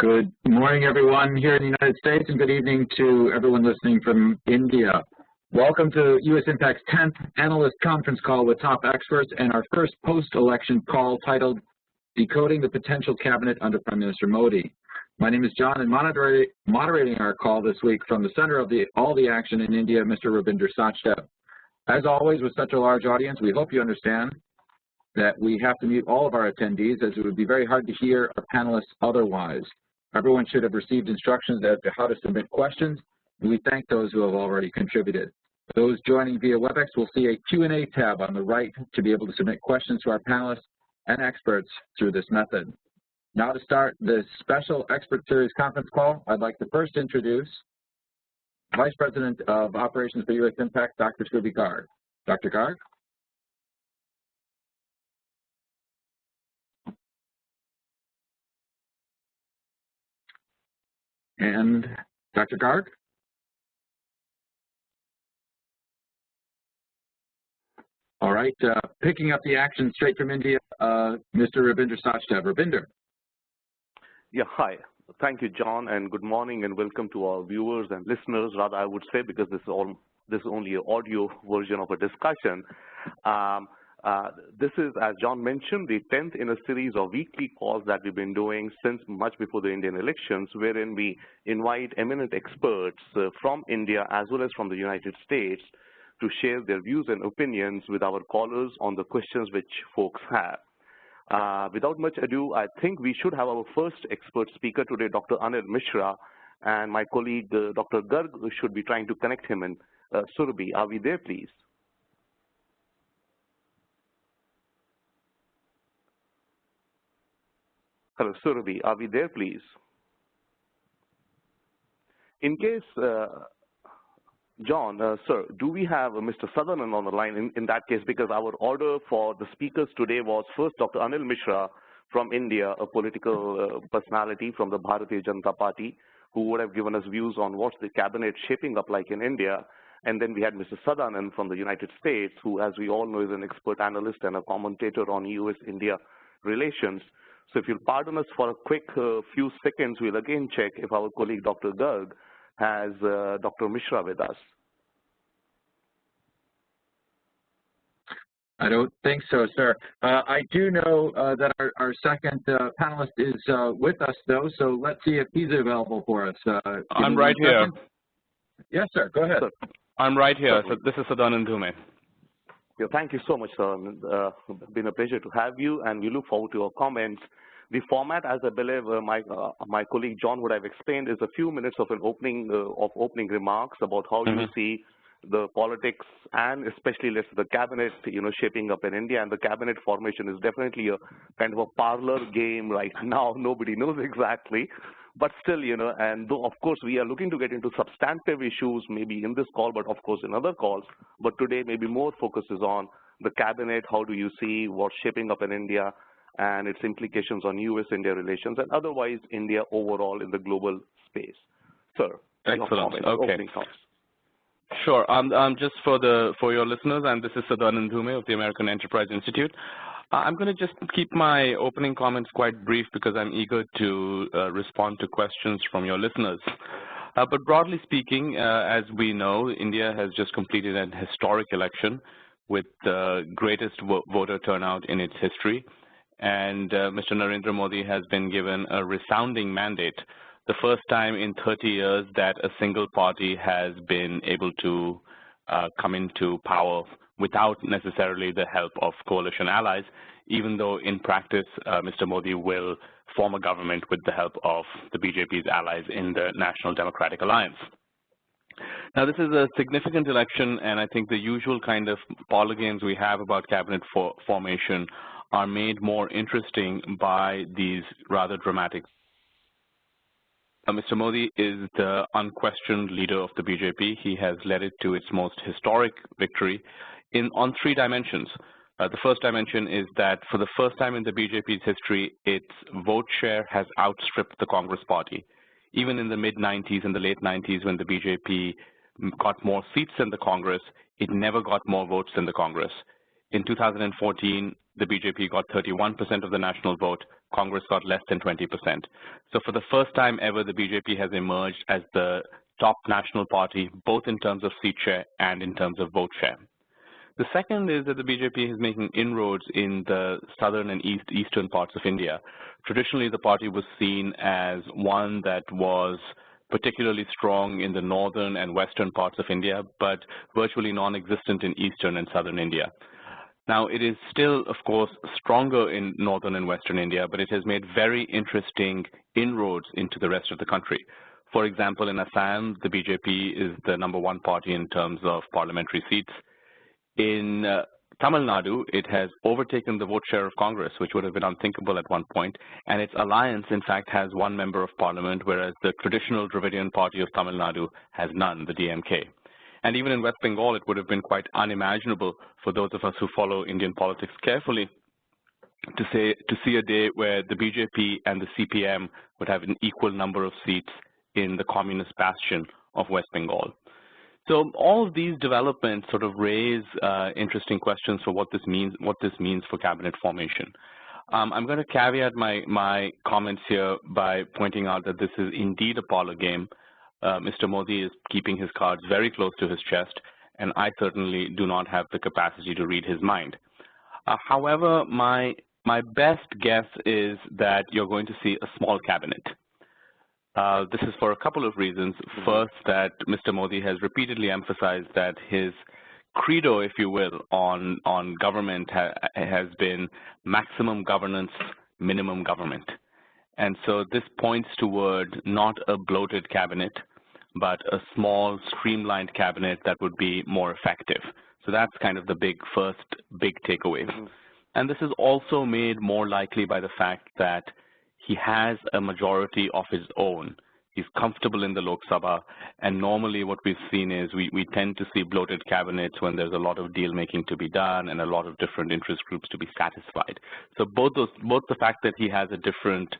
Good morning, everyone here in the United States, and good evening to everyone listening from India. Welcome to USINPAC's 10th Analyst Conference Call with top experts and our first post-election call titled Decoding the Potential Cabinet under Prime Minister Modi. My name is John, and moderating our call this week from the center of all the action in India, Mr. Rabinder Sachdev. As always, with such a large audience, we hope you understand that we have to mute all of our attendees, as it would be very hard to hear our panelists otherwise. Everyone should have received instructions as to how to submit questions, and we thank those who have already contributed. Those joining via WebEx will see a Q&A tab on the right to be able to submit questions to our panelists and experts through this method. Now to start this special expert series conference call, I'd like to first introduce Vice President of Operations for USINPAC, Dr. Surbhi Garg. Dr. Garg? And Dr. Garg? All right, picking up the action straight from India, Mr. Rabinder Sachdev. Rabinder. Yeah, hi. Thank you, John, and good morning and welcome to our viewers and listeners, rather I would say, because this is only an audio version of a discussion. This is, as John mentioned, the 10th in a series of weekly calls that we've been doing since much before the Indian elections, wherein we invite eminent experts from India as well as from the United States to share their views and opinions with our callers on the questions which folks have. Without much ado, I think we should have our first expert speaker today, Dr. Anil Mishra, and my colleague, Dr. Garg, should be trying to connect him in. Surbhi, are we there, please? Hello, Surbhi, are we there, please? In case, John, sir, do we have Mr. Sadanand on the line in that case? Because our order for the speakers today was first Dr. Anil Mishra from India, a political personality from the Bharatiya Janata Party, who would have given us views on what's the cabinet shaping up like in India. And then we had Mr. Sadanand from the United States, who, as we all know, is an expert analyst and a commentator on US-India relations. So if you'll pardon us for a quick few seconds, we'll again check if our colleague Dr. Garg has Dr. Mishra with us. I don't think so, sir. I do know that our second panelist is with us, though, so let's see if he's available for us. I'm right here. Yes, sir. Go ahead. Sir, I'm right here. So this is Sadanand Dhume. Yeah, thank you so much, sir. It's been a pleasure to have you, and we look forward to your comments. The format, as I believe my colleague John would have explained, is a few minutes of an opening remarks about how you see the politics and especially the cabinet, shaping up in India. And the cabinet formation is definitely a kind of a parlor game right now. Nobody knows exactly. But still, and though, of course, we are looking to get into substantive issues maybe in this call, but of course in other calls. But today, maybe more focus is on the cabinet. How do you see what's shaping up in India and its implications on US-India relations and otherwise India overall in the global space? Sir, excellent. Okay. Sure. Just for your listeners, and this is Sadanand Dhume of the American Enterprise Institute. I'm going to just keep my opening comments quite brief because I'm eager to respond to questions from your listeners. But broadly speaking, as we know, India has just completed an historic election with the greatest voter turnout in its history. And Mr. Narendra Modi has been given a resounding mandate, the first time in 30 years that a single party has been able to come into power without necessarily the help of coalition allies, even though in practice Mr. Modi will form a government with the help of the BJP's allies in the National Democratic Alliance. Now, this is a significant election, and I think the usual kind of parlor games we have about cabinet formation are made more interesting by these rather dramatic. Mr. Modi is the unquestioned leader of the BJP. He has led it to its most historic victory on three dimensions. The first dimension is that for the first time in the BJP's history, its vote share has outstripped the Congress party. Even in the mid-90s and the late 90s, when the BJP got more seats than the Congress, it never got more votes than the Congress. in 2014, the BJP got 31% of the national vote. Congress got less than 20%. So for the first time ever, the BJP has emerged as the top national party, both in terms of seat share and in terms of vote share. The second is that the BJP is making inroads in the southern and eastern parts of India. Traditionally, the party was seen as one that was particularly strong in the northern and western parts of India, but virtually non-existent in eastern and southern India. Now, it is still, of course, stronger in northern and western India, but it has made very interesting inroads into the rest of the country. For example, in Assam, the BJP is the #1 party in terms of parliamentary seats. In Tamil Nadu, it has overtaken the vote share of Congress, which would have been unthinkable at one point, and its alliance, in fact, has 1 member of parliament, whereas the traditional Dravidian party of Tamil Nadu has none, the DMK. And even in West Bengal, it would have been quite unimaginable for those of us who follow Indian politics carefully to see a day where the BJP and the CPM would have an equal number of seats in the communist bastion of West Bengal. So all of these developments sort of raise interesting questions for what this means for cabinet formation. I'm going to caveat my comments here by pointing out that this is indeed a parlor game. Mr. Modi is keeping his cards very close to his chest, and I certainly do not have the capacity to read his mind. However, my best guess is that you're going to see a small cabinet. This is for a couple of reasons. First, that Mr. Modi has repeatedly emphasized that his credo, if you will, on government has been maximum governance, minimum government. And so this points toward not a bloated cabinet, but a small, streamlined cabinet that would be more effective. So that's kind of the first big takeaway. And this is also made more likely by the fact that he has a majority of his own. He's comfortable in the Lok Sabha, and normally what we've seen is we tend to see bloated cabinets when there's a lot of deal making to be done and a lot of different interest groups to be satisfied. So both the fact that he has a different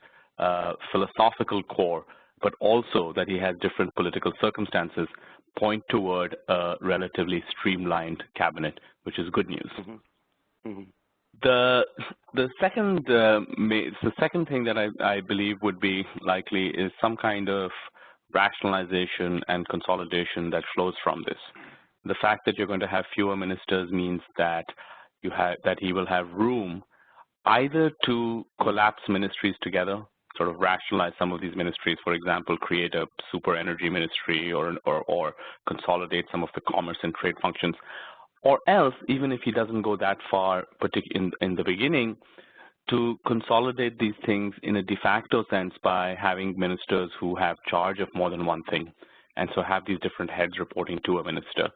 philosophical core, but also that he has different political circumstances, point toward a relatively streamlined cabinet, which is good news. The second thing that I believe would be likely is some kind of rationalization and consolidation that flows from this. The fact that you're going to have fewer ministers means that he will have room either to collapse ministries together, sort of rationalize some of these ministries, for example, create a super energy ministry or consolidate some of the commerce and trade functions, or else, even if he doesn't go that far in the beginning, to consolidate these things in a de facto sense by having ministers who have charge of more than one thing, and so have these different heads reporting to a minister.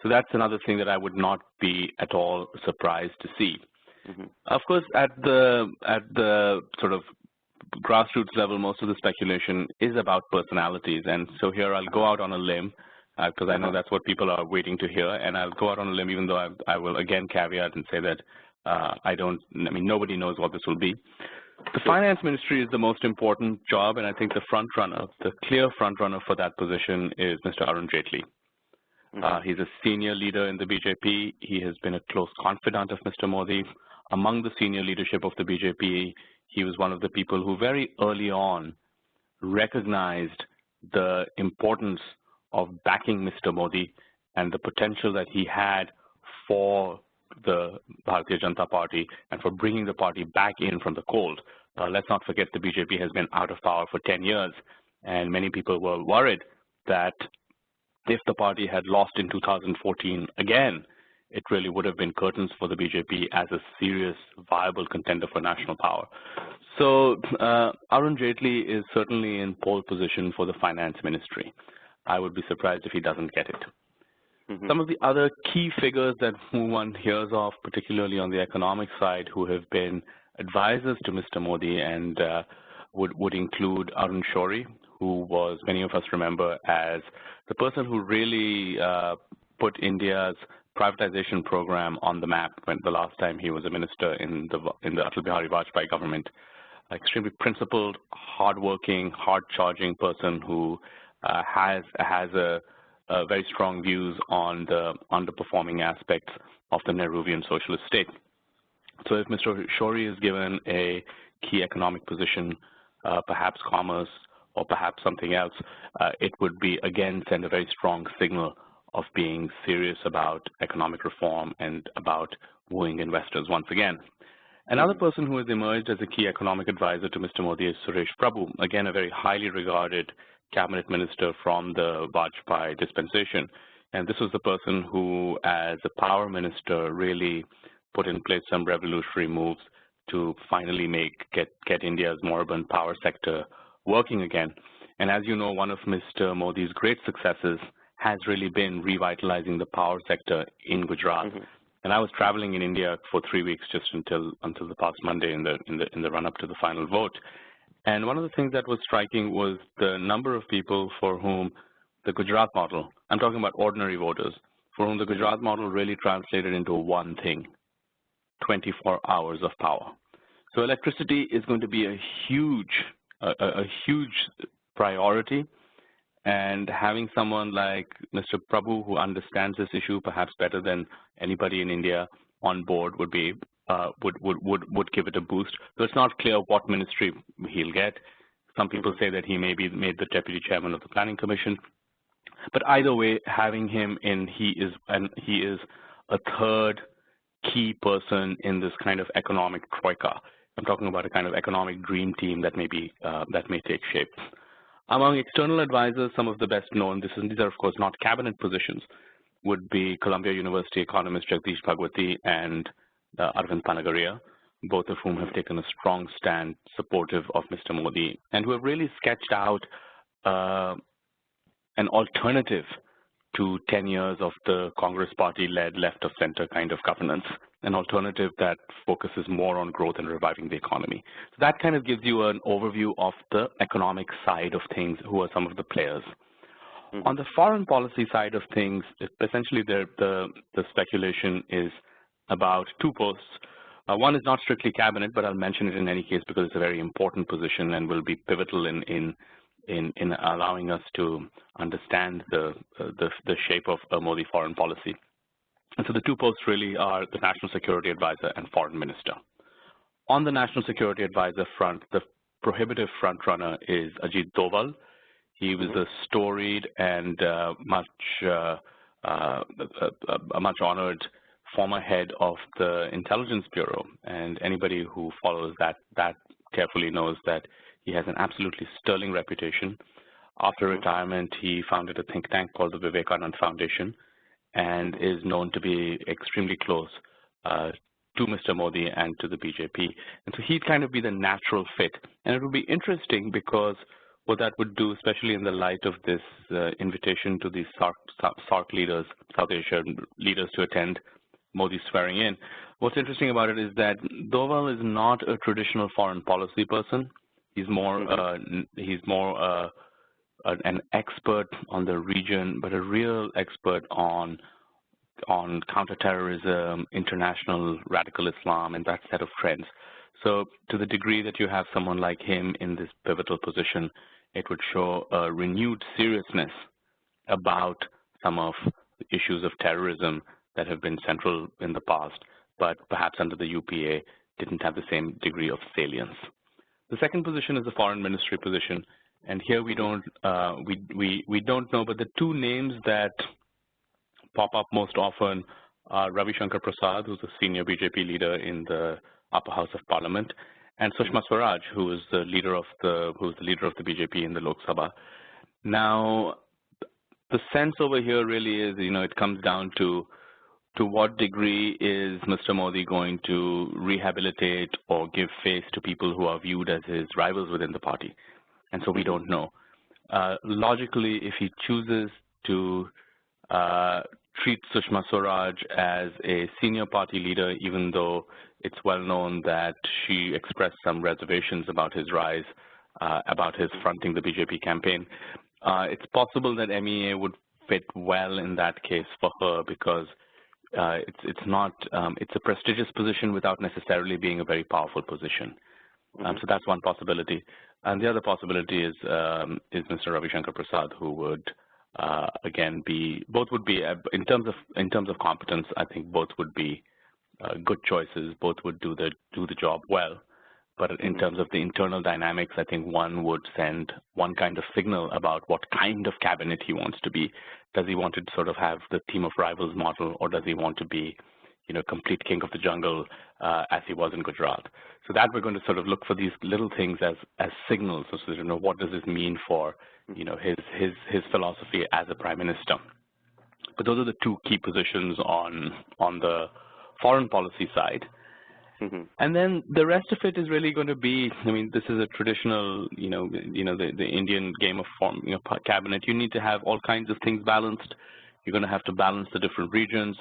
So that's another thing that I would not be at all surprised to see. Of course, at the sort of grassroots level, most of the speculation is about personalities, and so here I'll go out on a limb, because I know that's what people are waiting to hear, and I'll go out on a limb even though I will again caveat and say that nobody knows what this will be. The finance ministry is the most important job, and I think the clear front runner for that position is Mr. Arun Jaitley. He's a senior leader in the BJP. He has been a close confidant of Mr. Modi. Among the senior leadership of the BJP, he was one of the people who very early on recognized the importance of backing Mr. Modi and the potential that he had for the Bharatiya Janata Party and for bringing the party back in from the cold. Let's not forget the BJP has been out of power for 10 years, and many people were worried that if the party had lost in 2014 again, it really would have been curtains for the BJP as a serious, viable contender for national power. So Arun Jaitley is certainly in pole position for the finance ministry. I would be surprised if he doesn't get it. Some of the other key figures that one hears of, particularly on the economic side, who have been advisors to Mr. Modi and would include Arun Shourie, who was, many of us remember, as the person who really put India's privatization program on the map when the last time he was a minister in the Atal Bihari Vajpayee government. Extremely principled, hardworking, hard-charging person who has a very strong views on the underperforming aspects of the Nehruvian socialist state. So if Mr. Shourie is given a key economic position, perhaps commerce or perhaps something else, it would be, again, send a very strong signal of being serious about economic reform and about wooing investors once again. Another person who has emerged as a key economic advisor to Mr. Modi is Suresh Prabhu, again, a very highly regarded cabinet minister from the Vajpayee dispensation. And this was the person who, as a power minister, really put in place some revolutionary moves to finally get India's moribund power sector working again. And as you know, one of Mr. Modi's great successes has really been revitalizing the power sector in Gujarat. And I was traveling in India for 3 weeks just until the past Monday in the run-up to the final vote. And one of the things that was striking was the number of people for whom the Gujarat model, I'm talking about ordinary voters, for whom the Gujarat model really translated into one thing: 24 hours of power. So electricity is going to be a huge priority, and having someone like Mr. Prabhu, who understands this issue perhaps better than anybody in India, on board would be would give it a boost. So it's not clear what ministry he'll get. Some people say that he may be made the deputy chairman of the Planning Commission, but either way, having him in, he is a third key person in this kind of economic troika. I'm talking about a kind of economic dream team that may take shape. Among external advisors, some of the best known, these are of course not cabinet positions, would be Columbia University economist Jagdish Bhagwati and Arvind Panagaria, both of whom have taken a strong stand supportive of Mr. Modi and who have really sketched out an alternative to 10 years of the Congress party-led left-of-center kind of governance, an alternative that focuses more on growth and reviving the economy. So that kind of gives you an overview of the economic side of things, who are some of the players. On the foreign policy side of things, essentially the speculation is about two posts. One is not strictly cabinet, but I'll mention it in any case because it's a very important position and will be pivotal in allowing us to understand the shape of a Modi foreign policy. And so the two posts really are the National Security Advisor and Foreign Minister. On the National Security Advisor front, the prohibitive frontrunner is Ajit Doval. He was a storied and much honored former head of the Intelligence Bureau, and anybody who follows that carefully knows that he has an absolutely sterling reputation. After retirement, he founded a think tank called the Vivekanand Foundation and is known to be extremely close to Mr. Modi and to the BJP. And so he'd kind of be the natural fit. And it would be interesting because what that would do, especially in the light of this invitation to the SAARC leaders, South Asian leaders, to attend Modi's swearing in. What's interesting about it is that Doval is not a traditional foreign policy person. He's more an expert on the region, but a real expert on counterterrorism, international radical Islam, and that set of trends. So to the degree that you have someone like him in this pivotal position, it would show a renewed seriousness about some of the issues of terrorism that have been central in the past, but perhaps under the UPA didn't have the same degree of salience. The second position is the foreign ministry position, and here we don't know, but the two names that pop up most often are Ravi Shankar Prasad, who's a senior BJP leader in the upper house of parliament, and Sushma Swaraj, who is the leader of the BJP in the Lok Sabha. Now, the sense over here really is, it comes down to what degree is Mr. Modi going to rehabilitate or give face to people who are viewed as his rivals within the party? And so we don't know. Logically, if he chooses to treat Sushma Swaraj as a senior party leader, even though it's well known that she expressed some reservations about his rise, about his fronting the BJP campaign, it's possible that MEA would fit well in that case for her because it's a prestigious position without necessarily being a very powerful position. So that's one possibility. And the other possibility is Mr. Ravi Shankar Prasad, who would again, both would be in terms of competence. I think both would be good choices. Both would do the job well. But in terms of the internal dynamics, I think one would send one kind of signal about what kind of cabinet he wants to be. Does he want to sort of have the team of rivals model, or does he want to be, complete king of the jungle as he was in Gujarat? So that we're going to sort of look for these little things as signals. So what does this mean for his philosophy as a prime minister? But those are the two key positions on the foreign policy side. And then the rest of it is really going to be, this is a traditional, the Indian game of form, cabinet. You need to have all kinds of things balanced. You're going to have to balance the different regions.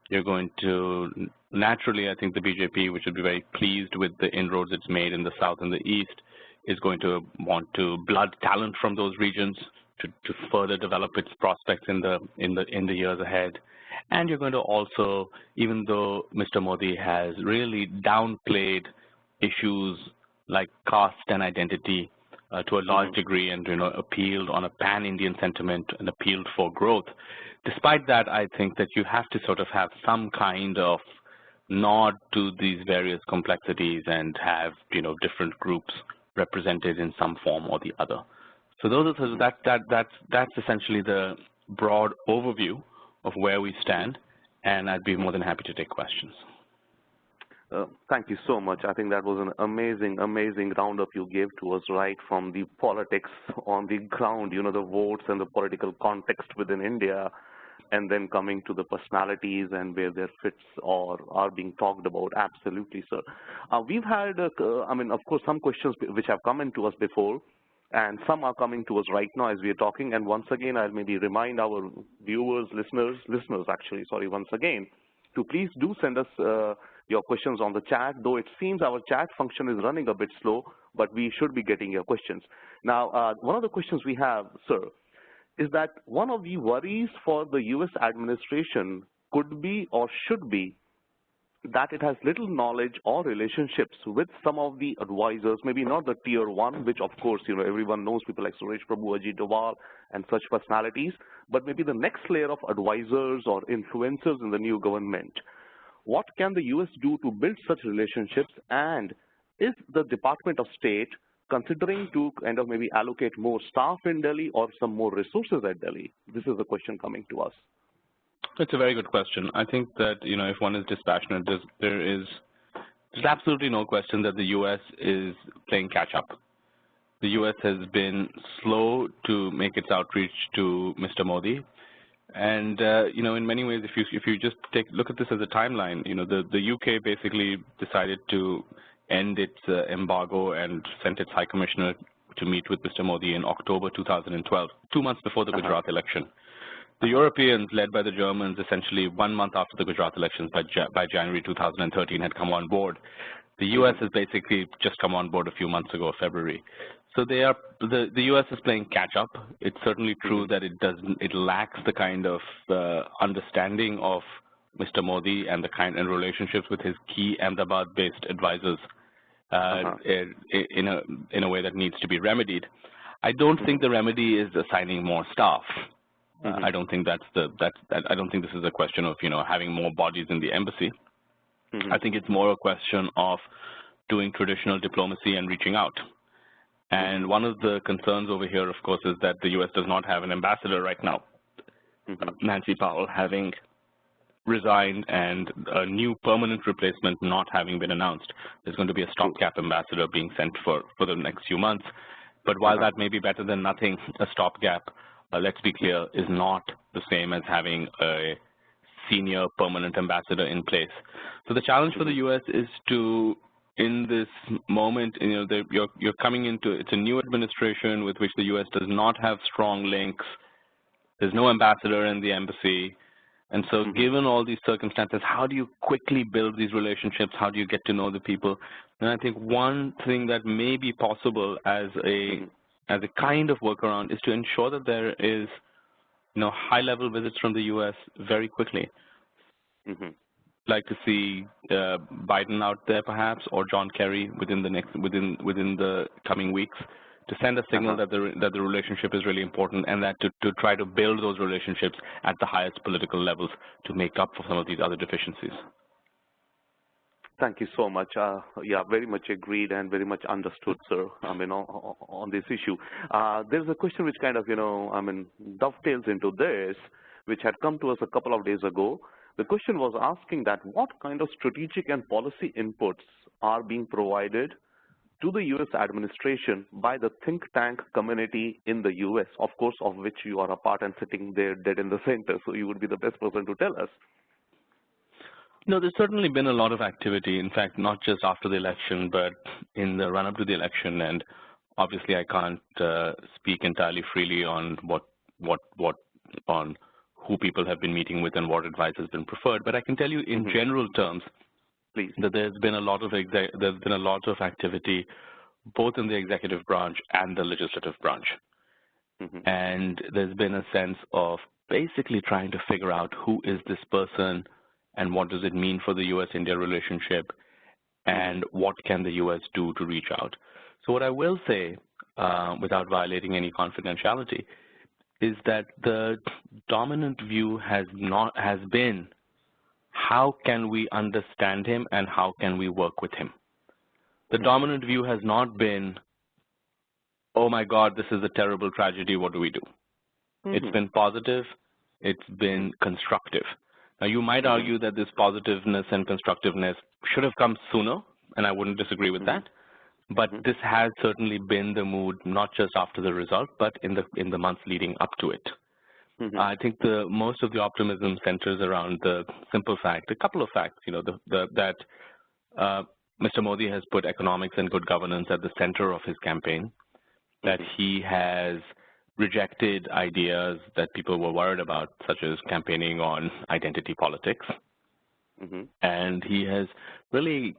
You're going to, naturally, I think the BJP, which would be very pleased with the inroads it's made in the south and the east, is going to want to blood talent from those regions to further develop its prospects in the years ahead. And you're going to also, even though Mr. Modi has really downplayed issues like caste and identity to a large degree and appealed on a pan-Indian sentiment and appealed for growth, despite that, I think that you have to sort of have some kind of nod to these various complexities and have different groups represented in some form or the other. So that's essentially the broad overview of where we stand, and I'd be more than happy to take questions. Thank you so much. I think that was an amazing roundup you gave to us, right from the politics on the ground, the votes and the political context within India, and then coming to the personalities and where their fits or are being talked about. Absolutely, sir. We've had, of course, some questions which have come into us before, and some are coming to us right now as we are talking. And once again, I'll maybe remind our viewers, listeners once again, to please do send us your questions on the chat, though it seems our chat function is running a bit slow, but we should be getting your questions. Now, one of the questions we have, sir, is that one of the worries for the U.S. administration could be or should be that it has little knowledge or relationships with some of the advisors, maybe not the tier one, which of course, everyone knows, people like Suresh Prabhu, Ajit Doval, and such personalities, but maybe the next layer of advisors or influencers in the new government. What can the U.S. do to build such relationships, and is the Department of State considering to kind of maybe allocate more staff in Delhi or some more resources at Delhi? This is the question coming to us. It's a very good question. I think that, if one is dispassionate, there's absolutely no question that the U.S. is playing catch-up. The U.S. has been slow to make its outreach to Mr. Modi. And, in many ways, if you just look at this as a timeline, the UK basically decided to end its embargo and sent its High Commissioner to meet with Mr. Modi in October 2012, 2 months before the Gujarat election. The Europeans, led by the Germans, essentially 1 month after the Gujarat elections, by January 2013, had come on board. The U.S. has basically just come on board a few months ago, February. So the U.S. is playing catch-up. It's certainly true that it lacks the kind of understanding of Mr. Modi and the kind and relationships with his key Ahmedabad-based advisors in a way that needs to be remedied. I don't think the remedy is assigning more staff. I don't think I don't think this is a question of having more bodies in the embassy. I think it's more a question of doing traditional diplomacy and reaching out. And one of the concerns over here, of course, is that the U.S. does not have an ambassador right now. Nancy Powell having resigned and a new permanent replacement not having been announced. There's going to be a stopgap ambassador being sent for the next few months. But while that may be better than nothing, a stopgap, let's be clear, is not the same as having a senior permanent ambassador in place. So the challenge for the U.S. is to, in this moment, you're coming into, it's a new administration with which the U.S. does not have strong links. There's no ambassador in the embassy. And so given all these circumstances, how do you quickly build these relationships? How do you get to know the people? And I think one thing that may be possible as a kind of workaround is to ensure that there is high-level visits from the U.S. very quickly. Like to see Biden out there perhaps, or John Kerry within the coming weeks, to send a signal that the relationship is really important, and that to try to build those relationships at the highest political levels to make up for some of these other deficiencies. Thank you so much. Yeah, very much agreed and very much understood, sir. I mean, on this issue, there's a question which kind of, dovetails into this, which had come to us a couple of days ago. The question was asking that what kind of strategic and policy inputs are being provided to the U.S. administration by the think tank community in the U.S., of course, of which you are a part and sitting there dead in the center, so you would be the best person to tell us. No, there's certainly been a lot of activity, in fact, not just after the election, but in the run-up to the election, and obviously I can't speak entirely freely on on who people have been meeting with and what advice has been preferred, but I can tell you in general terms, please, that there's been a lot of activity both in the executive branch and the legislative branch. And there's been a sense of basically trying to figure out who is this person and what does it mean for the U.S.-India relationship and what can the U.S. do to reach out. So what I will say, without violating any confidentiality, is that the dominant view has been how can we understand him and how can we work with him. The dominant view has not been, oh my God, this is a terrible tragedy, what do we do? It's been positive, it's been constructive. Now you might argue that this positiveness and constructiveness should have come sooner, and I wouldn't disagree with that, but this has certainly been the mood, not just after the result, but in the months leading up to it. I think most of the optimism centers around the simple fact, a couple of facts, that Mr. Modi has put economics and good governance at the center of his campaign, that he has rejected ideas that people were worried about, such as campaigning on identity politics, and he has really,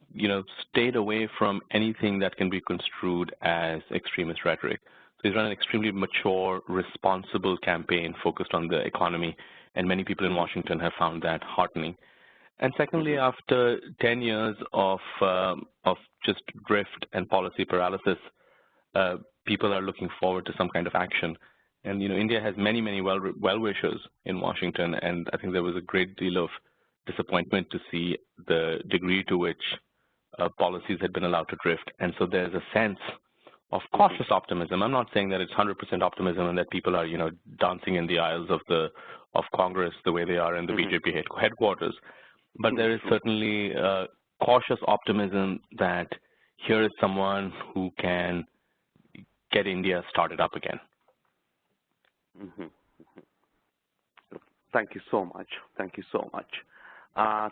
stayed away from anything that can be construed as extremist rhetoric. So he's run an extremely mature, responsible campaign focused on the economy, and many people in Washington have found that heartening. And secondly, after 10 years of just drift and policy paralysis, people are looking forward to some kind of action. And India has many, many well-wishers in Washington, and I think there was a great deal of disappointment to see the degree to which policies had been allowed to drift. And so there's a sense of cautious optimism. I'm not saying that it's 100% optimism and that people are, dancing in the aisles of Congress the way they are in the BJP headquarters, but there is certainly cautious optimism that here is someone who can get India started up again. Thank you so much. Thank you so much.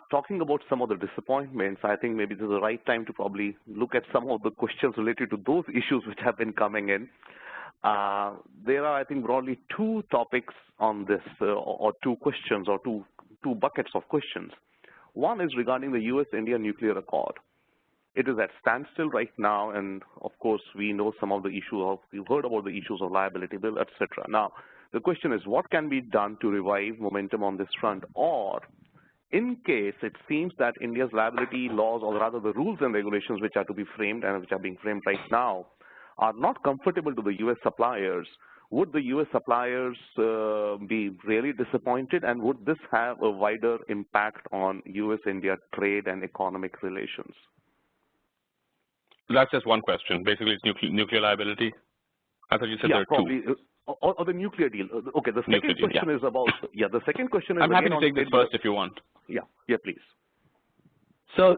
Talking about some of the disappointments, I think maybe this is the right time to probably look at some of the questions related to those issues which have been coming in. There are, I think, broadly two topics on this, or two questions, or two buckets of questions. One is regarding the U.S.-India nuclear accord. It is at standstill right now, and of course, we know some of the issues. We've heard about the issues of liability bill, etc. Now, the question is, what can be done to revive momentum on this front, or in case it seems that India's liability laws, or rather the rules and regulations which are to be framed and which are being framed right now, are not comfortable to the U.S. suppliers, would the U.S. suppliers be really disappointed, and would this have a wider impact on U.S.-India trade and economic relations? That's just one question. Basically, it's nuclear liability. I thought you said there are probably, two. Or the nuclear deal. Okay, the second question is about, the second question is... I'm happy to take this first if you want. Yeah, please. So,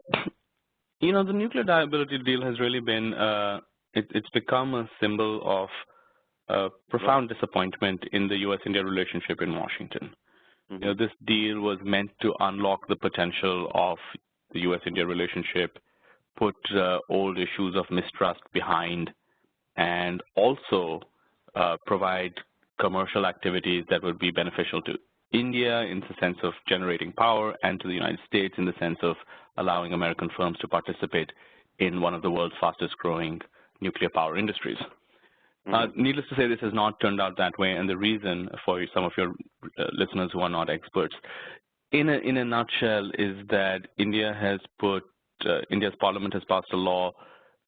the nuclear liability deal has really been, it's become a symbol of profound disappointment in the U.S.-India relationship in Washington. This deal was meant to unlock the potential of the U.S.-India relationship, put old issues of mistrust behind, and also provide commercial activities that would be beneficial to India in the sense of generating power, and to the United States in the sense of allowing American firms to participate in one of the world's fastest growing nuclear power industries. Needless to say, this has not turned out that way, and the reason for some of your listeners who are not experts, in a nutshell, is that India's parliament has passed a law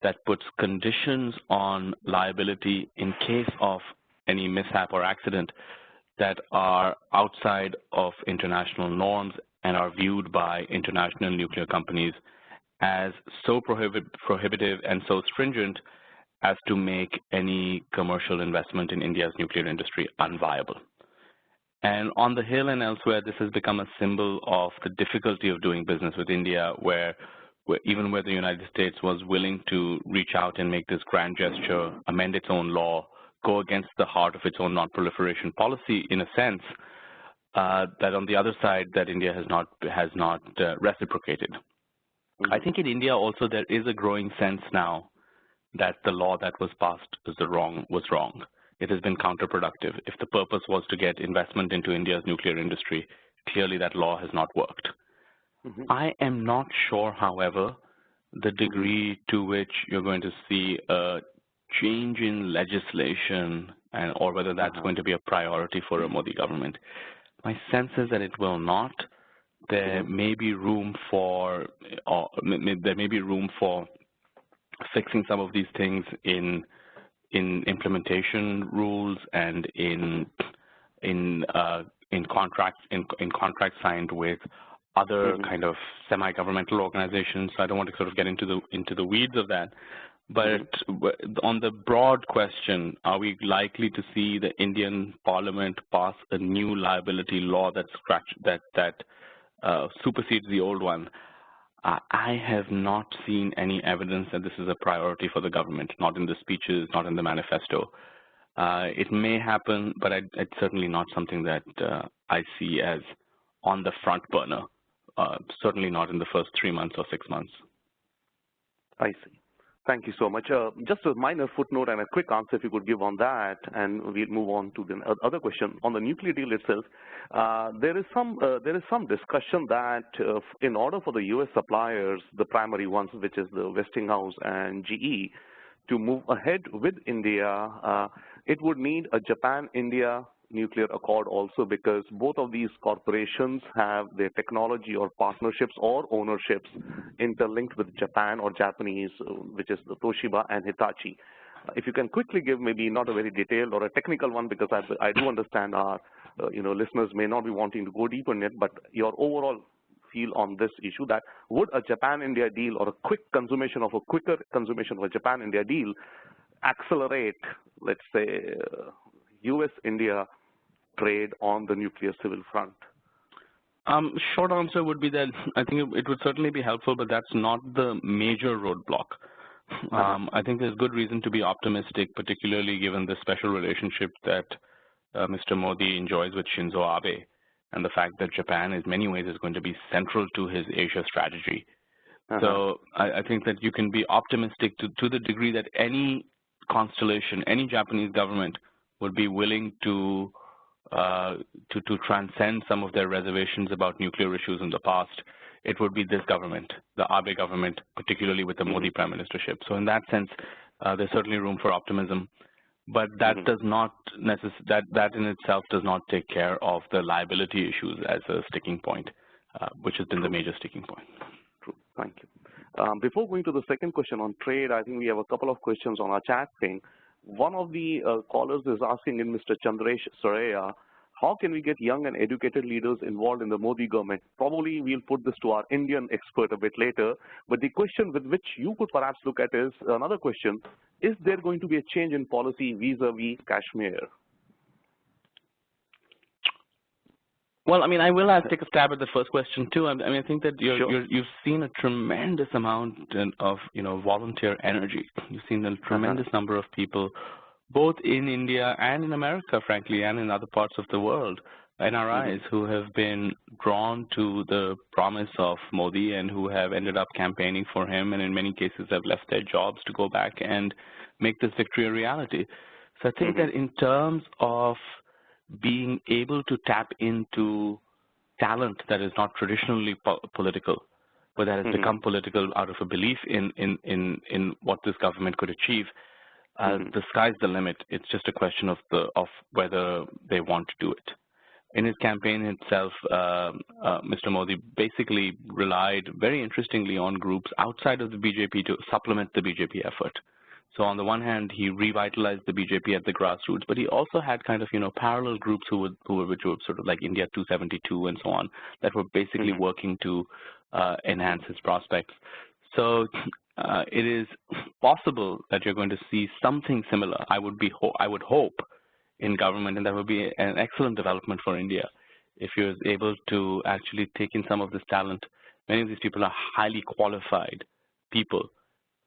that puts conditions on liability in case of any mishap or accident that are outside of international norms and are viewed by international nuclear companies as so prohibitive and so stringent as to make any commercial investment in India's nuclear industry unviable. And on the Hill and elsewhere, this has become a symbol of the difficulty of doing business with India, where even where the United States was willing to reach out and make this grand gesture, amend its own law, go against the heart of its own non-proliferation policy, in a sense, that on the other side, that India has not reciprocated. I think in India also there is a growing sense now that the law that was passed was wrong. It has been counterproductive. If the purpose was to get investment into India's nuclear industry, clearly that law has not worked. I am not sure, however, the degree to which you're going to see a change in legislation or whether that's going to be a priority for a Modi government. My sense is that it will not. There may be room for fixing some of these things in implementation rules and in contracts signed with other kind of semi-governmental organizations. So I don't want to sort of get into the weeds of that. But on the broad question, are we likely to see the Indian Parliament pass a new liability law that supersedes the old one? I have not seen any evidence that this is a priority for the government, not in the speeches, not in the manifesto. It may happen, but it's certainly not something that I see as on the front burner, certainly not in the first 3 months or 6 months. I see. Thank you so much. Just a minor footnote and a quick answer if you could give on that, and we'll move on to the other question. On the nuclear deal itself, there is some discussion that in order for the U.S. suppliers, the primary ones, which is the Westinghouse and GE, to move ahead with India, it would need a Japan-India nuclear accord also, because both of these corporations have their technology or partnerships or ownerships interlinked with Japan or Japanese, which is the Toshiba and Hitachi. If you can quickly give maybe not a very detailed or a technical one, because I do understand our listeners may not be wanting to go deeper in it, but your overall feel on this issue, that would a Japan-India deal or a quicker consummation of a Japan-India deal accelerate, let's say, U.S.-India trade on the nuclear civil front? Short answer would be that I think it would certainly be helpful, but that's not the major roadblock. I think there's good reason to be optimistic, particularly given the special relationship that Mr. Modi enjoys with Shinzo Abe, and the fact that Japan, in many ways, is going to be central to his Asia strategy. So I think that you can be optimistic to the degree that any constellation, any Japanese government would be willing to transcend some of their reservations about nuclear issues in the past. It would be this government, the Abe government, particularly with the Modi prime ministership. So in that sense, there's certainly room for optimism, but that does not that in itself does not take care of the liability issues as a sticking point, which has been the major sticking point. True. Thank you. Before going to the second question on trade, I think we have a couple of questions on our chat thing. One of the callers is asking in Mr. Chandresh Saraya, how can we get young and educated leaders involved in the Modi government? Probably we'll put this to our Indian expert a bit later, but the question with which you could perhaps look at is another question. Is there going to be a change in policy vis-a-vis Kashmir? Well, I mean, I will take a stab at the first question too. I mean, I think that you've seen a tremendous amount of volunteer energy. You've seen a tremendous number of people, both in India and in America, frankly, and in other parts of the world, NRIs, who have been drawn to the promise of Modi and who have ended up campaigning for him, and in many cases have left their jobs to go back and make this victory a reality. So I think that in terms of being able to tap into talent that is not traditionally political, but that has become political out of a belief in what this government could achieve, the sky's the limit. It's just a question of whether they want to do it. in his campaign itself, Mr. Modi basically relied very interestingly on groups outside of the BJP to supplement the BJP effort. So on the one hand, he revitalized the BJP at the grassroots, but he also had kind of, parallel groups which were sort of like India 272 and so on, that were basically working to enhance his prospects. So it is possible that you're going to see something similar. I would hope in government, and that would be an excellent development for India if you're able to actually take in some of this talent. Many of these people are highly qualified people,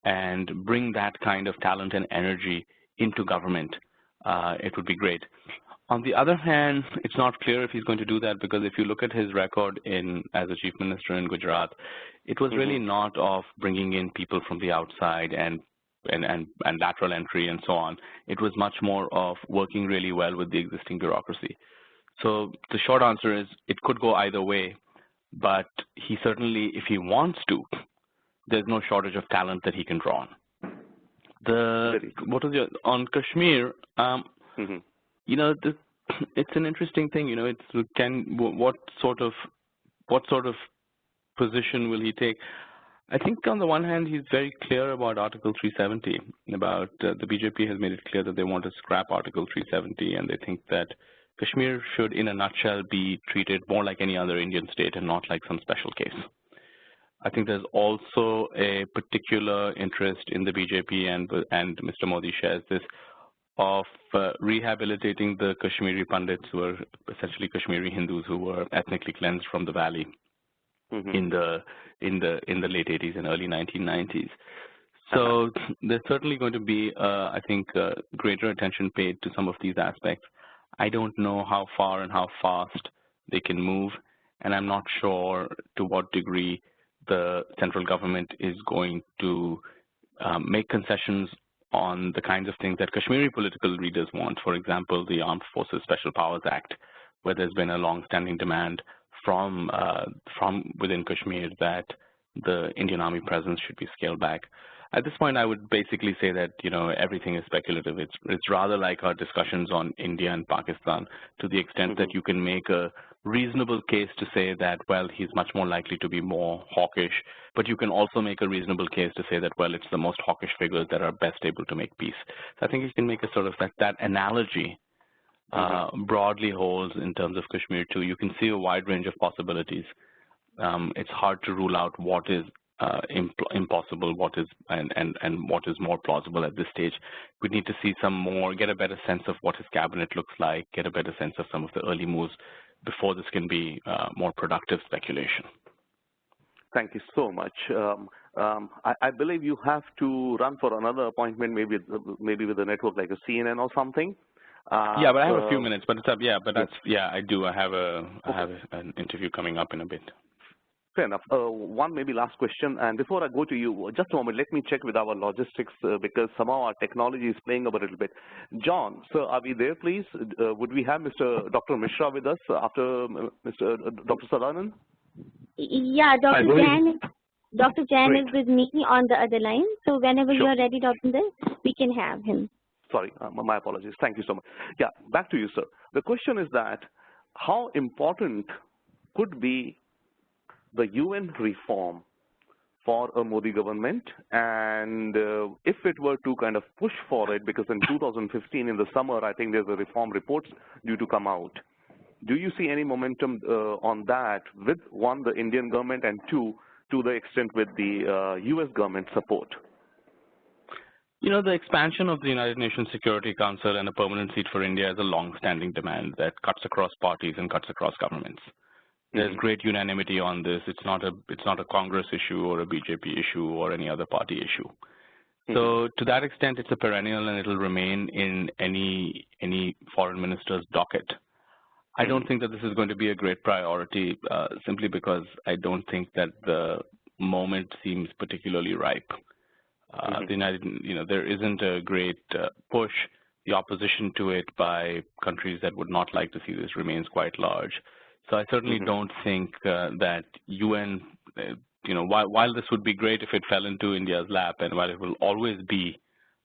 and bring that kind of talent and energy into government. It would be great. On the other hand, it's not clear if he's going to do that, because if you look at his record as a chief minister in Gujarat, it was really not of bringing in people from the outside and lateral entry and so on. It was much more of working really well with the existing bureaucracy. So the short answer is it could go either way, but he certainly, if he wants to, there's no shortage of talent that he can draw on. On Kashmir, it's an interesting thing. What sort of position will he take? I think on the one hand, he's very clear about Article 370. The BJP has made it clear that they want to scrap Article 370, and they think that Kashmir should, in a nutshell, be treated more like any other Indian state and not like some special case. I think there's also a particular interest in the BJP, and Mr. Modi shares this, of rehabilitating the Kashmiri Pandits, who are essentially Kashmiri Hindus who were ethnically cleansed from the valley in the late 80s and early 1990s. So there's certainly going to be, I think, greater attention paid to some of these aspects. I don't know how far and how fast they can move, and I'm not sure to what degree the central government is going to make concessions on the kinds of things that Kashmiri political leaders want. For example, the Armed Forces Special Powers Act, where there's been a long-standing demand from within Kashmir that the Indian Army presence should be scaled back. At this point, I would basically say that everything is speculative. It's rather like our discussions on India and Pakistan, to the extent that you can make a reasonable case to say that, well, he's much more likely to be more hawkish, but you can also make a reasonable case to say that, well, it's the most hawkish figures that are best able to make peace. So I think you can make a sort of that analogy broadly holds in terms of Kashmir too. You can see a wide range of possibilities. It's hard to rule out what is impossible, what is and what is more plausible at this stage. We need to see some more, get a better sense of what his cabinet looks like, get a better sense of some of the early moves before this can be more productive speculation. Thank you so much. I believe you have to run for another appointment, maybe with a network like a CNN or something. Yeah, but I have a few minutes. But it's up. Yeah, but I do. I have an interview coming up in a bit. Fair enough. One maybe last question, and before I go to you, just a moment, let me check with our logistics because somehow our technology is playing up a little bit. John, sir, are we there, please? Would we have Dr. Mishra with us after Dr. Sadanand? Yeah, Dr. Jain is with me on the other line. So whenever you are ready, Dr. we can have him. Sorry, my apologies. Thank you so much. Yeah, back to you, sir. The question is that how important could be the UN reform for a Modi government, and if it were to kind of push for it, because in 2015 in the summer, I think there's a reform report due to come out. Do you see any momentum on that with, one, the Indian government, and two, to the extent with the US government support? The expansion of the United Nations Security Council and a permanent seat for India is a long-standing demand that cuts across parties and cuts across governments. There's great unanimity on this. It's not a Congress issue or a BJP issue or any other party issue. So to that extent, it's a perennial, and it'll remain in any foreign minister's docket. I don't think that this is going to be a great priority, simply because I don't think that the moment seems particularly ripe. There isn't a great push. The opposition to it by countries that would not like to see this remains quite large. So I certainly don't think that UN, while this would be great if it fell into India's lap, and while it will always be,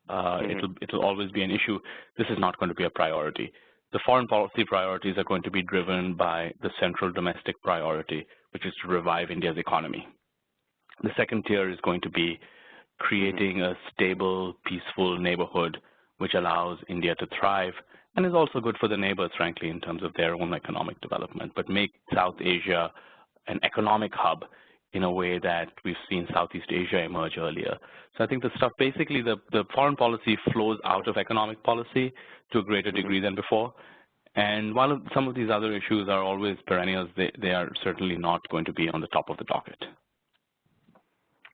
it'll always be an issue, this is not going to be a priority. the foreign policy priorities are going to be driven by the central domestic priority, which is to revive India's economy. The second tier is going to be creating a stable, peaceful neighborhood which allows India to thrive and is also good for the neighbors, frankly, in terms of their own economic development, but make South Asia an economic hub in a way that we've seen Southeast Asia emerge earlier. So I think the stuff, basically the foreign policy flows out of economic policy to a greater degree than before. And while some of these other issues are always perennials, they are certainly not going to be on the top of the docket.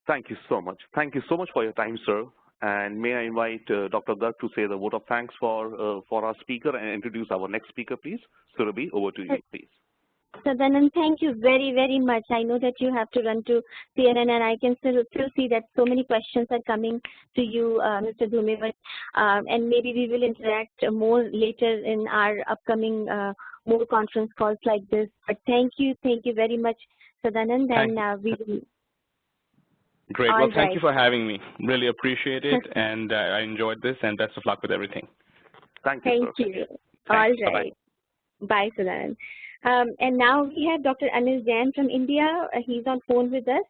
Thank you so much. Thank you so much for your time, sir. And may I invite Dr. Garg to say the vote of thanks for our speaker and introduce our next speaker, please. Surabhi, over to you, please. Sadanand, thank you very, very much. I know that you have to run to CNN, and I can still see that so many questions are coming to you, Mr. Dhume, but, and maybe we will interact more later in our upcoming more conference calls like this. But thank you very much, Sadanand, and we will. Great. Well, thank you for having me. Really appreciate it, and I enjoyed this, and best of luck with everything. Thank you, sir. Thank you. All right. Bye, Sadanand. And now we have Dr. Anil Jain from India. He's on phone with us,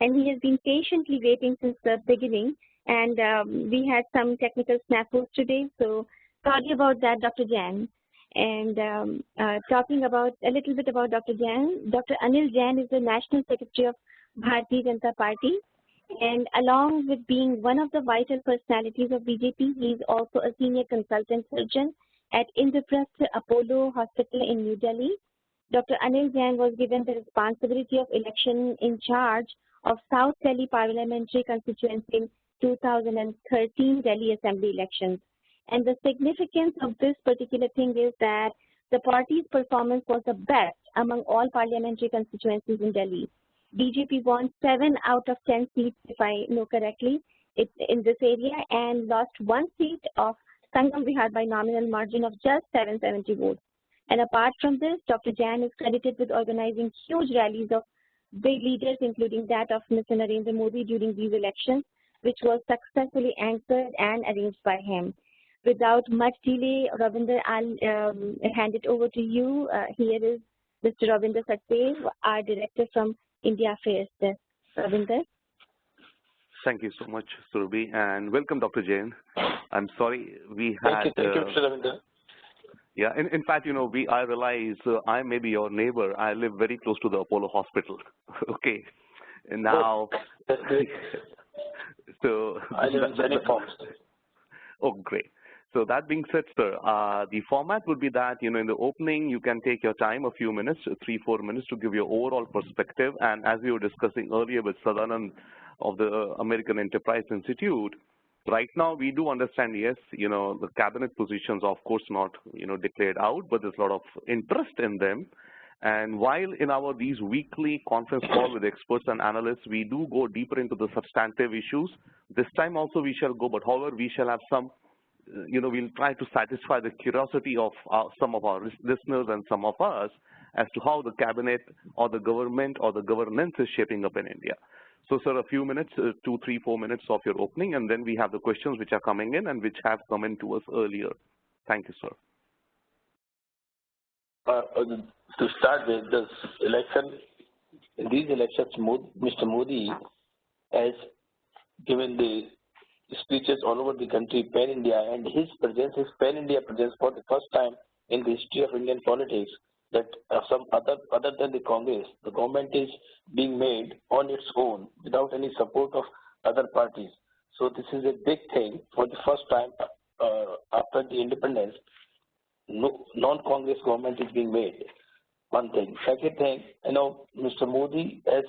and he has been patiently waiting since the beginning. And we had some technical snafus today, so sorry about that, Dr. Jain. And talking about a little bit about Dr. Jain, Dr. Anil Jain is the National Secretary of Bharatiya Janata Party. And along with being one of the vital personalities of BJP, he is also a senior consultant surgeon at Indraprastha Apollo Hospital in New Delhi. Dr. Anil Jain was given the responsibility of election in charge of South Delhi Parliamentary Constituency in 2013 Delhi Assembly elections. And the significance of this particular thing is that the party's performance was the best among all parliamentary constituencies in Delhi. BJP won 7 out of 10 seats, if I know correctly, in this area, and lost 1 seat of Sangam Vihar by nominal margin of just 770 votes. And apart from this, Dr. Jain is credited with organizing huge rallies of big leaders, including that of Mr. Narendra Modi during these elections, which was successfully anchored and arranged by him. Without much delay, Ravinder, I'll hand it over to you. Here is Mr. Ravinder Satdev, our director from India Affairs Desk. Ravinder. Thank you so much, Surabhi, and welcome, Dr. Jain. I'm sorry we had. Thank you, Mr. Ravinder. Yeah, in fact, you know, I realize I may be your neighbor. I live very close to the Apollo Hospital. Okay, and now. So. I live in Jain Forest. Oh, great. So that being said, sir, the format would be that, you know, in the opening, you can take your time, a few minutes, 3-4 minutes, to give your overall perspective. And as we were discussing earlier with Sadanand of the American Enterprise Institute, right now we do understand, yes, you know, the cabinet positions are of course not, you know, declared out, but there's a lot of interest in them. And while in these weekly conference calls with experts and analysts, we do go deeper into the substantive issues. This time also we shall go, but however, we shall have some, you know, we'll try to satisfy the curiosity of some of our listeners and some of us as to how the cabinet or the government or the governance is shaping up in India. So, sir, a few minutes, 2, 3, 4 minutes of your opening, and then we have the questions which are coming in and which have come in to us earlier. Thank you, sir. To start with this election, in these elections, Mr. Modi has given the speeches all over the country, pan-India, and his presence, his pan-India presence for the first time in the history of Indian politics, that some other than the Congress, the government is being made on its own without any support of other parties. So this is a big thing for the first time after the independence. No, non-Congress government is being made. One thing. Second thing, you know, Mr. Modi has,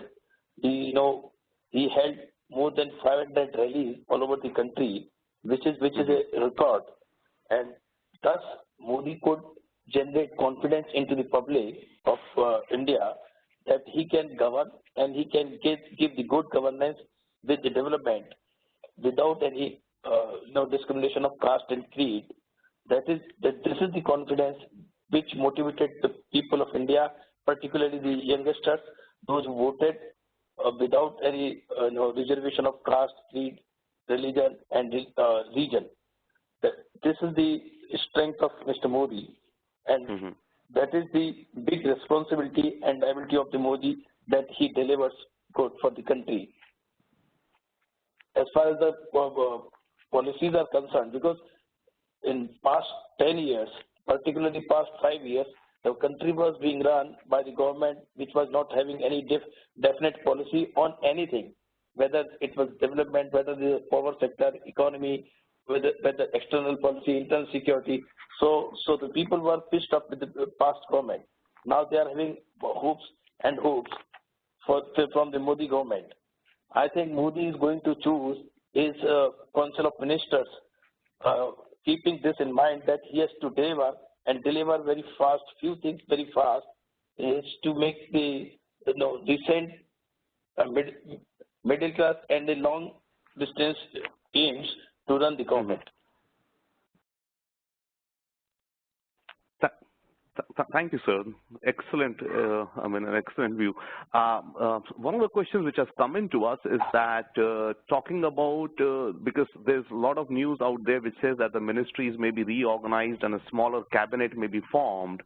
he held more than 500 rallies all over the country, which is a record, and thus Modi could generate confidence into the public of India that he can govern and he can give the good governance with the development without any discrimination of caste and creed. This is the confidence which motivated the people of India, particularly the youngsters, those who voted without any reservation of caste, creed, religion, and region. This is the strength of Mr. Modi. And that is the big responsibility and ability of the Modi, that he delivers good for the country. As far as the policies are concerned, because in past 10 years, particularly past 5 years, the country was being run by the government which was not having any definite policy on anything, whether it was development, whether the power sector, economy, whether external policy, internal security. So the people were pissed off with the past government. Now they are having hopes from the Modi government. I think Modi is going to choose his Council of Ministers, keeping this in mind that he has to deliver very fast, few things very fast, is to make the decent middle class and the long distance teams to run the government. Thank you, sir. Excellent. An excellent view. One of the questions which has come into us is that talking about, because there's a lot of news out there which says that the ministries may be reorganized and a smaller cabinet may be formed.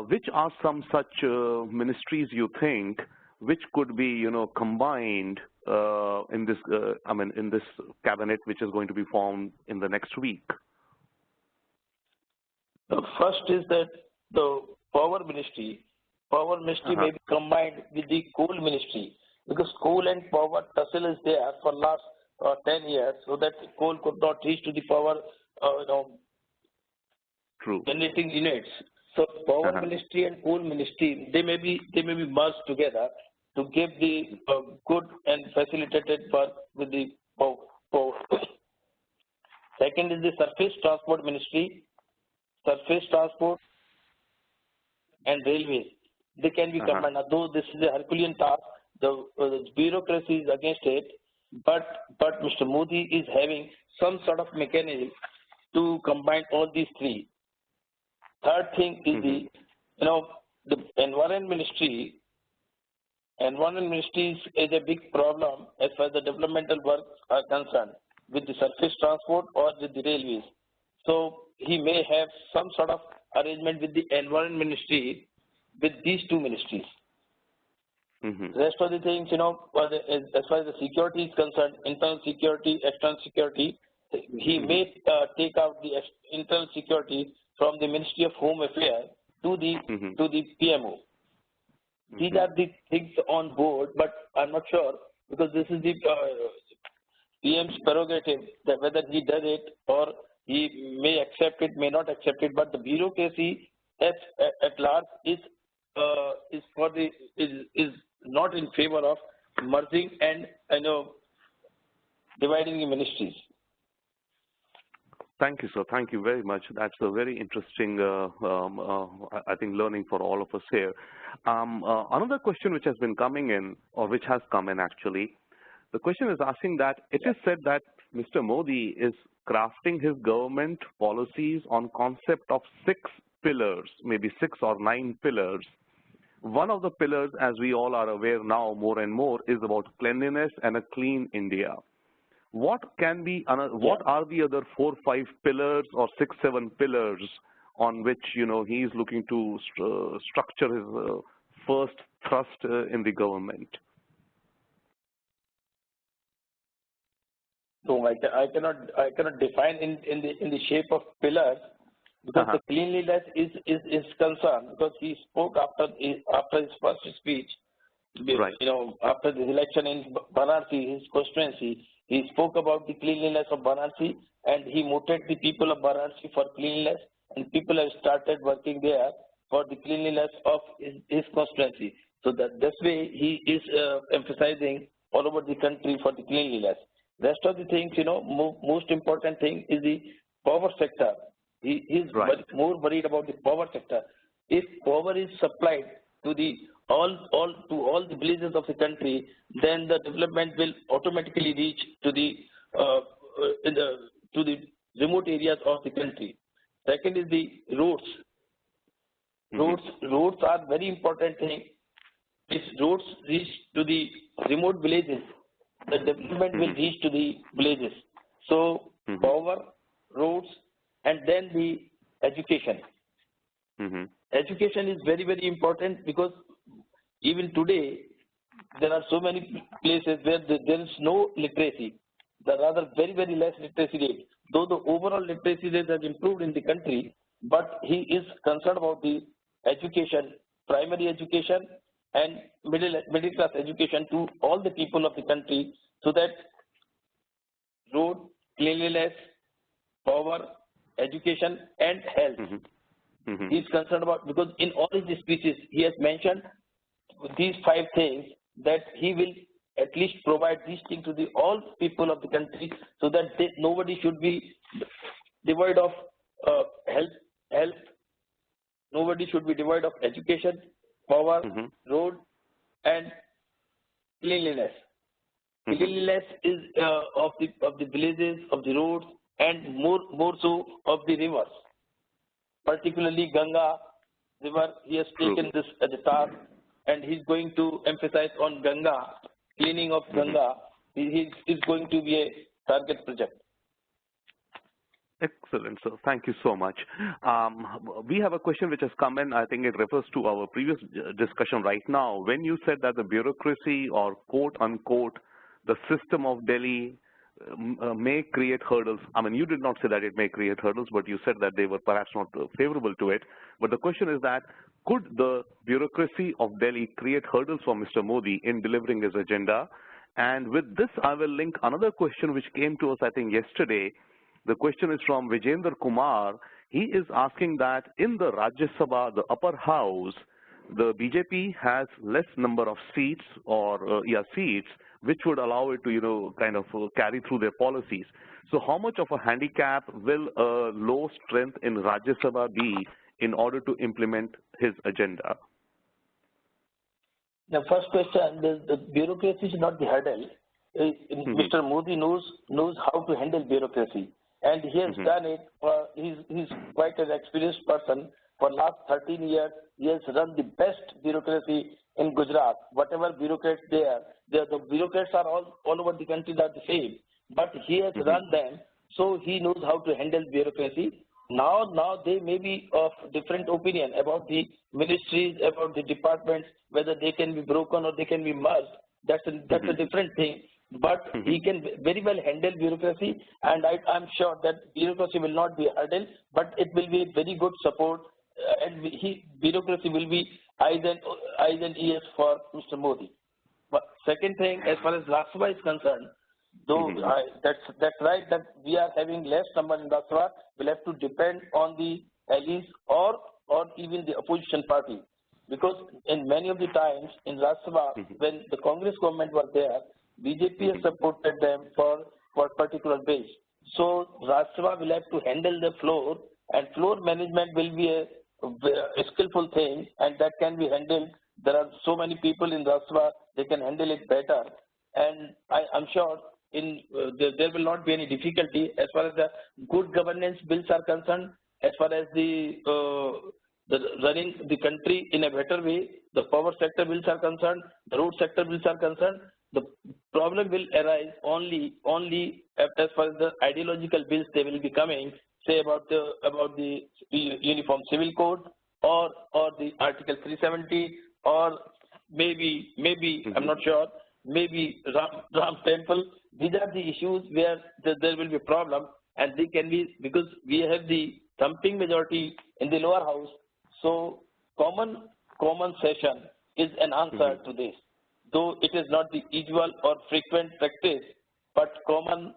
Which are some such ministries you think which could be, combined in this, in this cabinet which is going to be formed in the next week? The first is that the power ministry may be combined with the coal ministry, because coal and power tussle is there for last 10 years, so that coal could not reach to the power generating units. So power ministry and coal ministry, they may be merged together to give the good and facilitated work with the power. Second is the surface transport ministry. Surface transport and railways, they can be combined. Though this is a Herculean task, the bureaucracy is against it, but Mr. Modi is having some sort of mechanism to combine all these three. Third thing is the environment ministry. Environment ministry is a big problem as far as the developmental work are concerned with the surface transport or with the railways. So he may have some sort of arrangement with the environment ministry with these two ministries. Rest of the things, as far as the security is concerned, internal security, external security, he may take out the internal security from the Ministry of Home Affairs to the PMO. These are the things on board, but I'm not sure, because this is the PM's prerogative, that whether he does it or he may accept it, may not accept it, but the bureaucracy at large is not in favor of merging and dividing the ministries. Thank you, sir. Thank you very much. That's a very interesting, I think, learning for all of us here. Another question which has been coming in, or which has come in actually, the question is asking that it is said that Mr. Modi is crafting his government policies on concept of 6 pillars, maybe 6 or 9 pillars. One of the pillars, as we all are aware now more and more, is about cleanliness and a clean India. What can be, what are the other 4, 5 pillars or 6, 7 pillars on which, he is looking to structure his first thrust in the government? So I cannot define in the shape of pillars, because the cleanliness is concerned, because he spoke after his first speech, after the election in Varanasi, his constituency, he spoke about the cleanliness of Varanasi, and he motivated the people of Varanasi for cleanliness, and people have started working there for the cleanliness of his constituency. So that this way he is emphasizing all over the country for the cleanliness. Rest of the things, most important thing is the power sector. He is more worried about the power sector. If power is supplied to all the villages of the country, then the development will automatically reach to the remote areas of the country. Second is the roads. Roads are very important thing. If roads reach to the remote villages, the development will reach to the villages. So power, roads, and then the education. Education is very, very important because even today, there are so many places where there is no literacy. There are rather very, very less literacy rate. Though the overall literacy rate has improved in the country, but he is concerned about the education, primary education and middle class education to all the people of the country, so that road, cleanliness, power, education and health. He is concerned about, because in all his speeches he has mentioned these 5 things, that he will at least provide these things to the all people of the country, so that nobody should be devoid of health, nobody should be devoid of education, power, road and cleanliness. Cleanliness is of the villages, of the roads, and more so of the rivers, particularly Ganga river. He has taken this as a task, and he's going to emphasize on Ganga, cleaning of Ganga. He is going to be a target project. Excellent, sir. Thank you so much. We have a question which has come in. I think it refers to our previous discussion right now. When you said that the bureaucracy, or quote unquote, the system of Delhi may create hurdles. I mean, you did not say that it may create hurdles, but you said that they were perhaps not favorable to it. But the question is that, could the bureaucracy of Delhi create hurdles for Mr. Modi in delivering his agenda? And with this, I will link another question which came to us, I think, yesterday. The question is from Vijender Kumar. He is asking that in the Rajya Sabha, the upper house, the BJP has less number of seats, or seats, which would allow it to, kind of carry through their policies. So how much of a handicap will a low strength in Rajya Sabha be in order to implement his agenda? The first question, the bureaucracy is not the hurdle. Mr. Modi knows how to handle bureaucracy, and he has done it. He's quite an experienced person. For last 13 years, he has run the best bureaucracy in Gujarat. Whatever bureaucrats there, the bureaucrats are all over the country are the same, but he has run them, so he knows how to handle bureaucracy. Now they may be of different opinion about the ministries, about the departments, whether they can be broken or they can be merged. That's a different thing. But he can very well handle bureaucracy, and I'm sure that bureaucracy will not be a hurdle, but it will be very good support, and bureaucracy will be eyes and ears for Mr. Modi. But second thing, as far as Rajya Sabha is concerned, though that's right that we are having less number in Rajya Sabha, we'll have to depend on the allies or even the opposition party, because in many of the times in Rajya Sabha, when the Congress government was there, BJP has supported them for particular base. So Rajya Sabha will have to handle the floor, and floor management will be a skillful thing, and that can be handled. There are so many people in Rajya Sabha, they can handle it better, and I'm sure there will not be any difficulty as far as the good governance bills are concerned, as far as the running the country in a better way, the power sector bills are concerned, the road sector bills are concerned. The problem will arise only as far as the ideological bills they will be coming, say about the Uniform Civil Code or the Article 370, or maybe I'm not sure, maybe Ram Temple. These are the issues where there will be a problem, and they can be, because we have the thumping majority in the lower house. So common session is an answer to this, though it is not the usual or frequent practice, but common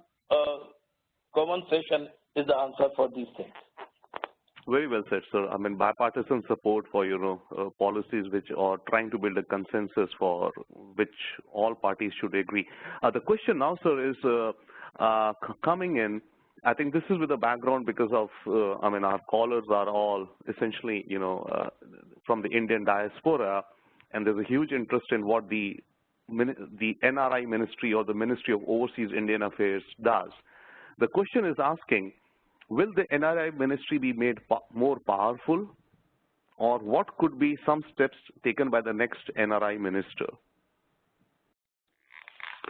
session is the answer for these things. Very well said, sir. I mean, bipartisan support for, policies which are trying to build a consensus for which all parties should agree. The question now, sir, is coming in. I think this is with the background because of, our callers are all essentially, from the Indian diaspora, and there's a huge interest in what the NRI ministry or the Ministry of Overseas Indian Affairs does. The question is asking, will the NRI ministry be made more powerful, or what could be some steps taken by the next NRI minister?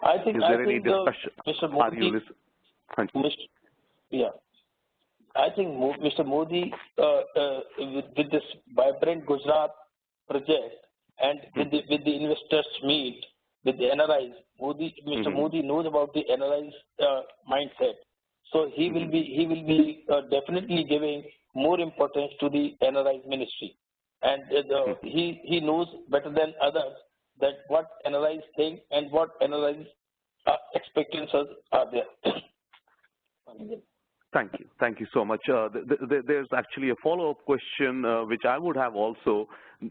I think Mr. Modi, I think Mr. Modi, with this vibrant Gujarat project and with the investors meet, with the NRIs, Mr. Modi knows about the NRIs mindset. So he will be definitely giving more importance to the NRIs ministry, and he knows better than others that what NRIs think and what NRIs expectations are there. Thank you so much. There's actually a follow-up question which I would have also.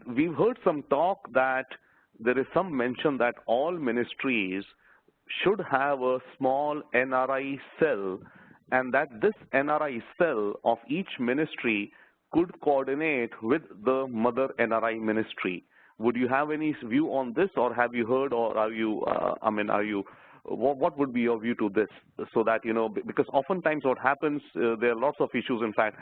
We've heard some talk that there is some mention that all ministries should have a small NRI cell, and that this NRI cell of each ministry could coordinate with the mother NRI ministry. Would you have any view on this, or have you heard, or are you, what would be your view to this? So that, because oftentimes what happens, there are lots of issues. In fact,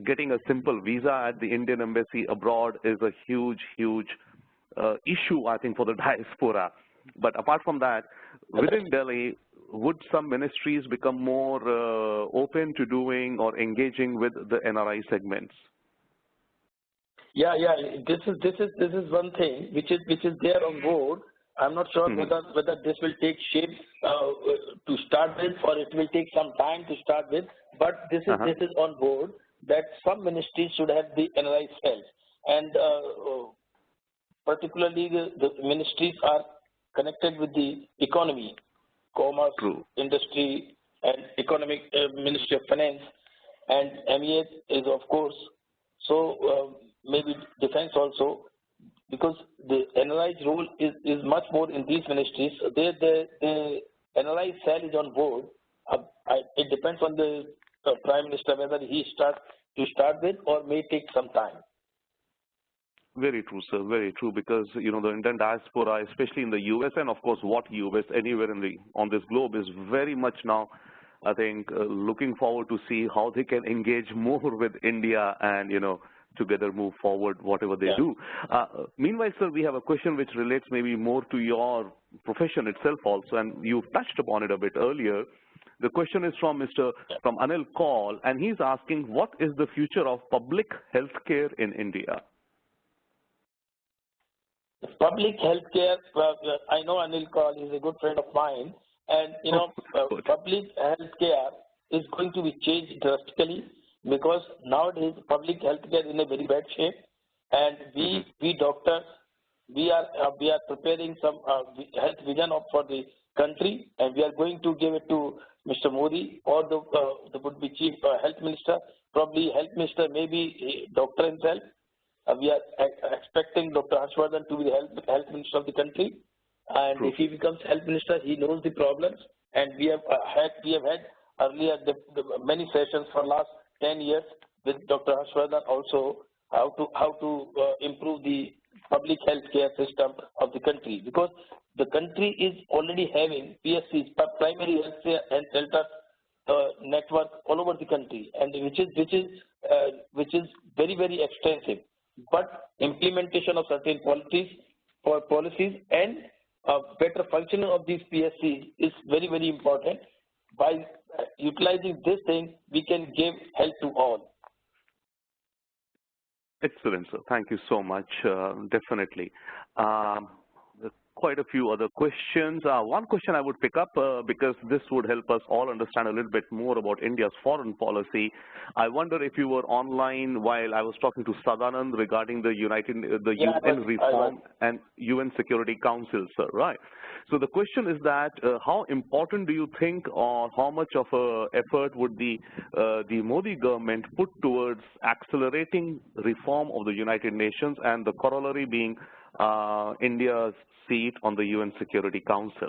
getting a simple visa at the Indian embassy abroad is a huge issue, I think, for the diaspora. But apart from that, within Delhi, would some ministries become more open to doing or engaging with the NRI segments? Yeah. This is one thing which is there on board. I'm not sure whether this will take shape to start with, or it will take some time to start with. But this is on board that some ministries should have the NRI cells, and particularly the ministries are connected with the economy, commerce, industry, and economic Ministry of Finance, and MEA is of course. So maybe defense also, because the NRI's role is much more in these ministries. The NRI cell is on board. It depends on the Prime Minister whether he starts to start with, or may take some time. Very true, sir. Very true. Because the Indian diaspora, especially in the US, and of course, what US anywhere on this globe, is very much now, I think, looking forward to see how they can engage more with India and together move forward whatever they do. Meanwhile, sir, we have a question which relates maybe more to your profession itself also, and you've touched upon it a bit earlier. The question is from Anil Kaul, and he's asking, what is the future of public healthcare in India? Public healthcare, I know Anil Kaul is a good friend of mine, and public healthcare is going to be changed drastically, because nowadays public healthcare is in a very bad shape, and we doctors, we are preparing some health vision for the country, and we are going to give it to Mr. Modi or the would be chief health minister, probably health minister, maybe doctor himself. We are expecting Dr. Harshvardhan to be the health minister of the country, and if he becomes health minister, he knows the problems, and we have had earlier many sessions for last 10 years with Dr. Harshvardhan also how to improve the public health care system of the country, because the country is already having PSCs, primary health care and shelter network all over the country, and which is very extensive. But implementation of certain policies and better functioning of these PSCs is very important. By utilizing this thing, we can give help to all. Excellent, sir. Thank you so much. Definitely. Quite a few other questions. One question I would pick up, because this would help us all understand a little bit more about India's foreign policy. I wonder if you were online while I was talking to Sadanand regarding the UN reform and UN Security Council, sir, right? So the question is that how important do you think, or how much of an effort would the Modi government put towards accelerating reform of the United Nations, and the corollary being India's seat on the UN Security Council?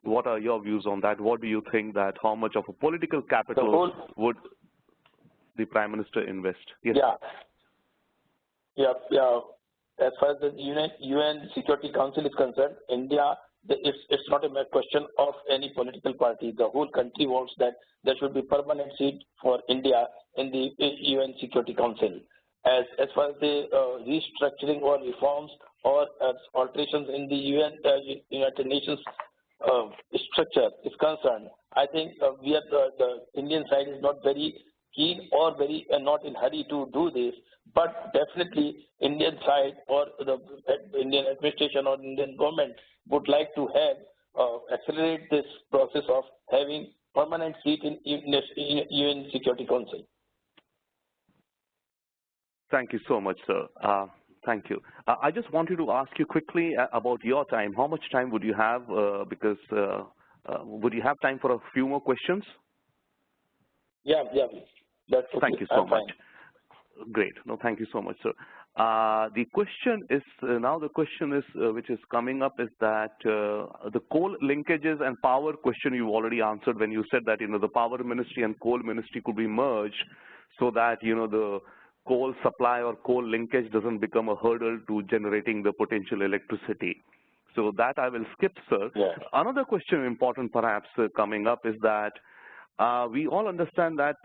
What are your views on that? What do you think that how much of a political capital would the Prime Minister invest? Yes. Yeah. As far as the UN Security Council is concerned, India, it's not a question of any political party. The whole country wants that there should be permanent seat for India in the UN Security Council. As far as the restructuring or reforms or alterations in the United Nations structure is concerned, I think the Indian side is not very keen or very not in hurry to do this, but definitely Indian side or the Indian administration or Indian government would like to have accelerate this process of having permanent seat in UN Security Council. Thank you so much, sir. Thank you. I just wanted to ask you quickly about your time. How much time would you have? Would you have time for a few more questions? Yeah. That's okay. Thank you so much. Great. No, thank you so much, sir. The question is which is coming up is that the coal linkages and power question you already answered when you said that the power ministry and coal ministry could be merged so that the coal supply or coal linkage doesn't become a hurdle to generating the potential electricity. So that I will skip, sir. Yeah. Another question important perhaps coming up is that we all understand that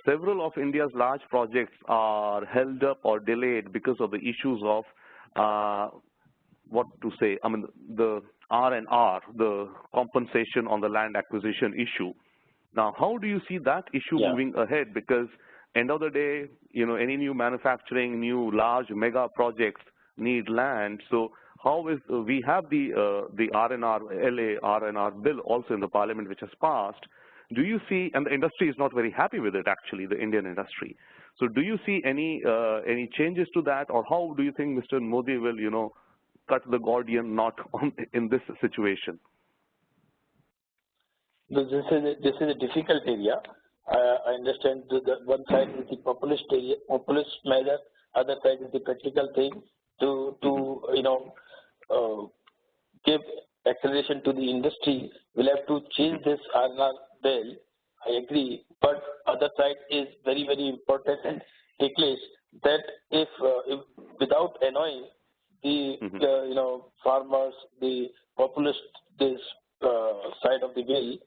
several of India's large projects are held up or delayed because of the issues of the R&R, the compensation on the land acquisition issue. Now, how do you see that issue moving ahead? Because end of the day, any new manufacturing, new large mega projects need land. So how is we have the R&R R&R bill also in the parliament which has passed. Do you see, and the industry is not very happy with it actually, the Indian industry. So do you see any changes to that, or how do you think Mr. Modi will cut the Gordian knot in this situation? This is a difficult area. I understand that one side is the populist measure, other side is the practical thing to give acceleration to the industry. We'll have to change this R&R bill. I agree, but other side is very, very important and ticklish that if without annoying the farmers, the populist this side of the bill,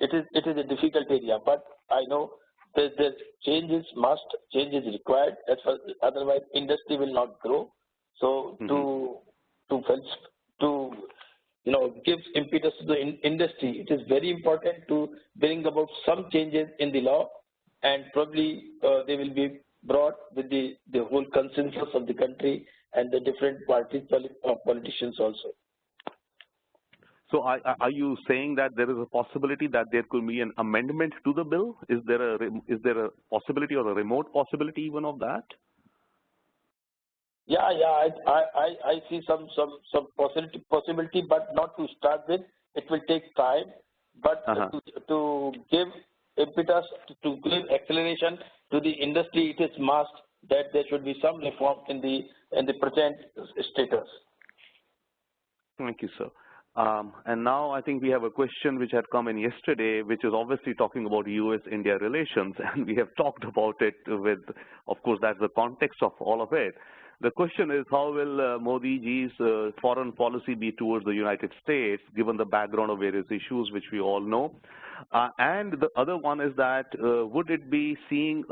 it is a difficult area. But I know that change is required. Otherwise, industry will not grow. So to gives impetus to the industry, it is very important to bring about some changes in the law, and probably they will be brought with the whole consensus of the country and the different parties, politicians also. So are you saying that there is a possibility that there could be an amendment to the bill? Is there a possibility or a remote possibility even of that? Yeah. I see some possibility, but not to start with. It will take time, but to give impetus, to give acceleration to the industry, it is must that there should be some reform in the present status. Thank you, sir. And now I think we have a question which had come in yesterday, which is obviously talking about US-India relations, and we have talked about it with, of course, that's the context of all of it. The question is, how will Modi ji's foreign policy be towards the United States, given the background of various issues which we all know? And the other one is that would it be seeing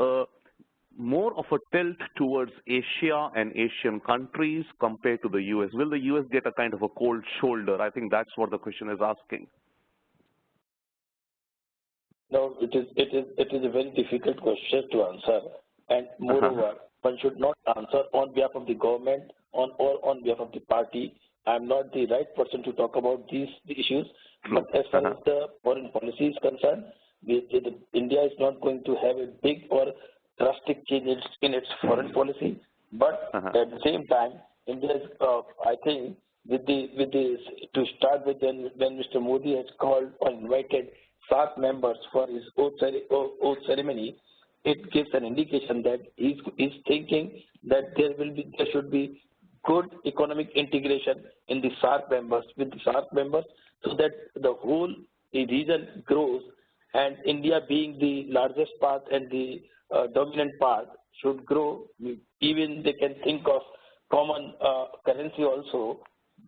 more of a tilt towards Asia and Asian countries compared to the US? Will the US get a kind of a cold shoulder? I think that's what the question is asking. No, it is a very difficult question to answer, and moreover, one should not answer on behalf of the government or on behalf of the party. I am not the right person to talk about these issues. But as far as the foreign policy is concerned, India is not going to have a big or drastic change in its foreign policy. But at the same time, India is, I think, to start with, when Mr. Modi has called or invited SARC members for his oath ceremony, it gives an indication that he's thinking that there should be good economic integration in the SARC members so that the whole region grows, and India being the largest part and the dominant part should grow. Even they can think of common currency also.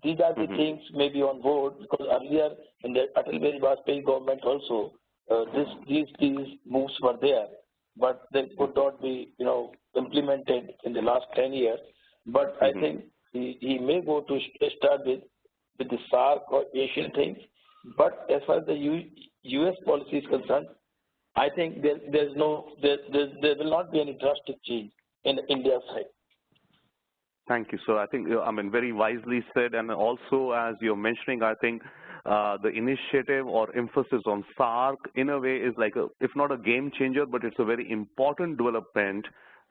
These are the things maybe on board, because earlier in the Atal Bihari Vajpayee government also these moves were there, but they could not be implemented in the last 10 years. But I think he may go to start with the SARC or Asian things. But as far as the US policy is concerned, I think there will not be any drastic change in India's side. Thank you, sir. I think, very wisely said, and also as you're mentioning, I think the initiative or emphasis on SAARC in a way is like, if not a game changer, but it's a very important development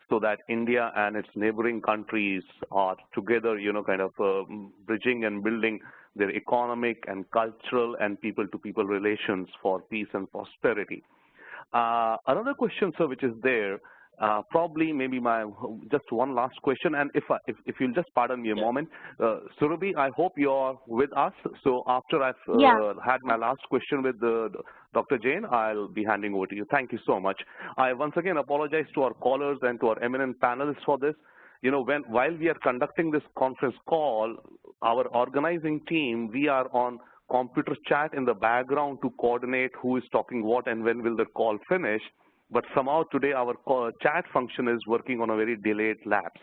so that India and its neighboring countries are together, kind of bridging and building their economic and cultural and people-to-people relations for peace and prosperity. Another question, sir, which is there, probably maybe just one last question, and if you'll just pardon me a moment, Surabhi, I hope you're with us. So after I've had my last question with Dr. Jain, I'll be handing over to you. Thank you so much. I once again apologize to our callers and to our eminent panelists for this. While we are conducting this conference call, our organizing team, we are on computer chat in the background to coordinate who is talking what and when will the call finish. But somehow today our chat function is working on a very delayed lapse.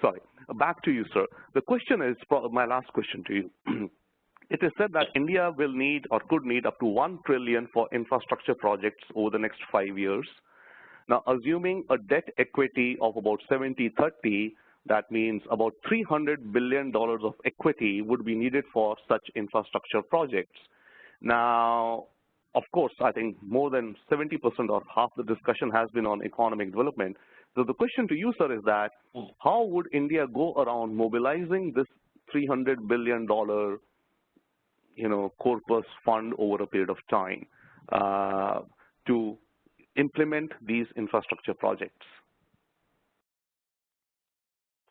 Sorry. Back to you, sir. The question is, my last question to you. It is said that India will need or could need up to $1 trillion for infrastructure projects over the next 5 years. Now, assuming a debt equity of about 70-30, that means about $300 billion of equity would be needed for such infrastructure projects. Now, of course, I think more than 70% or half the discussion has been on economic development. So the question to you, sir, is that how would India go around mobilizing this $300 billion, corpus fund over a period of time to implement these infrastructure projects?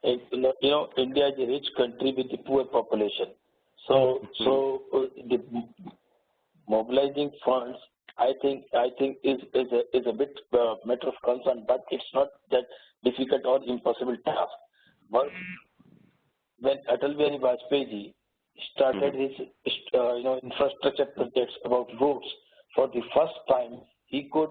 India is a rich country with a poor population. So the mobilizing funds, I think is a bit matter of concern, but it's not that difficult or impossible task. But when Atal Bihari Vajpayee started his infrastructure projects about roads, for the first time he could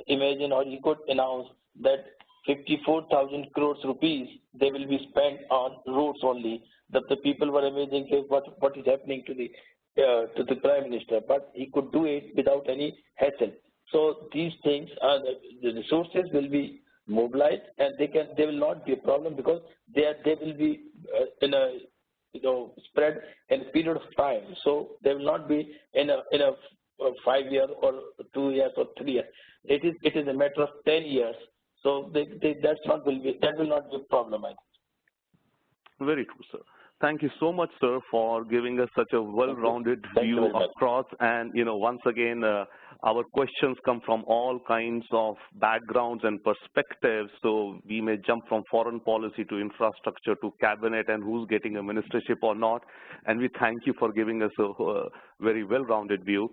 imagine or he could announce that 54,000 crores rupees they will be spent on roads only. That the people were amazing what is happening to the Prime Minister, but he could do it without any hassle. So these things are the resources will be mobilized, and they will not be a problem because they will be in a spread in a period of time. So they will not be in a 5 year or 2 years or 3 years. It is a matter of 10 years. So that will not be a problem, I think. Very true, sir. Thank you so much, sir, for giving us such a well-rounded view across. And, once again, our questions come from all kinds of backgrounds and perspectives. So we may jump from foreign policy to infrastructure to cabinet and who's getting a ministership or not. And we thank you for giving us a very well-rounded view.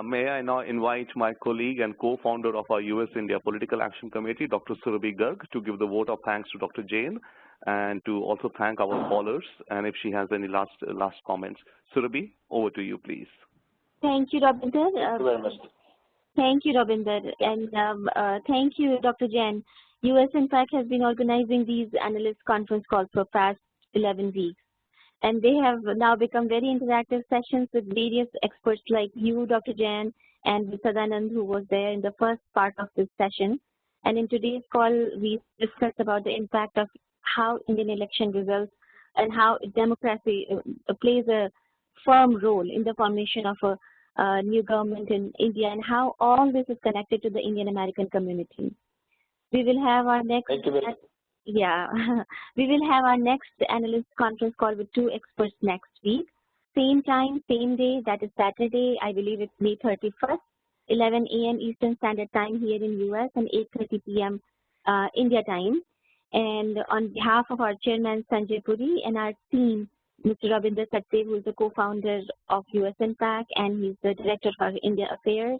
May I now invite my colleague and co-founder of our US-India Political Action Committee, Dr. Surabhi Garg, to give the vote of thanks to Dr. Jain, and to also thank our callers, and if she has any last comments. Surabhi, over to you, please. Thank you, Rabinder. Thank you very much. Thank you, Rabinder, and thank you, Dr. Jain. USINPAC has been organizing these analyst conference calls for past 11 weeks, and they have now become very interactive sessions with various experts like you, Dr. Jain, and Sadanand, who was there in the first part of this session. And in today's call, we discussed about the impact of how Indian election results and how democracy plays a firm role in the formation of a new government in India, and how all this is connected to the Indian American community. We will have our next we will have our next analyst conference call with 2 experts next week. Same time, same day, that is Saturday, I believe it's May 31st, 11 a.m. Eastern Standard Time here in US and 8:30 p.m. India time. And on behalf of our chairman, Sanjay Puri, and our team, Mr. Rabinder Satdev, who is the co-founder of USINPAC, and he's the director of our India Affairs,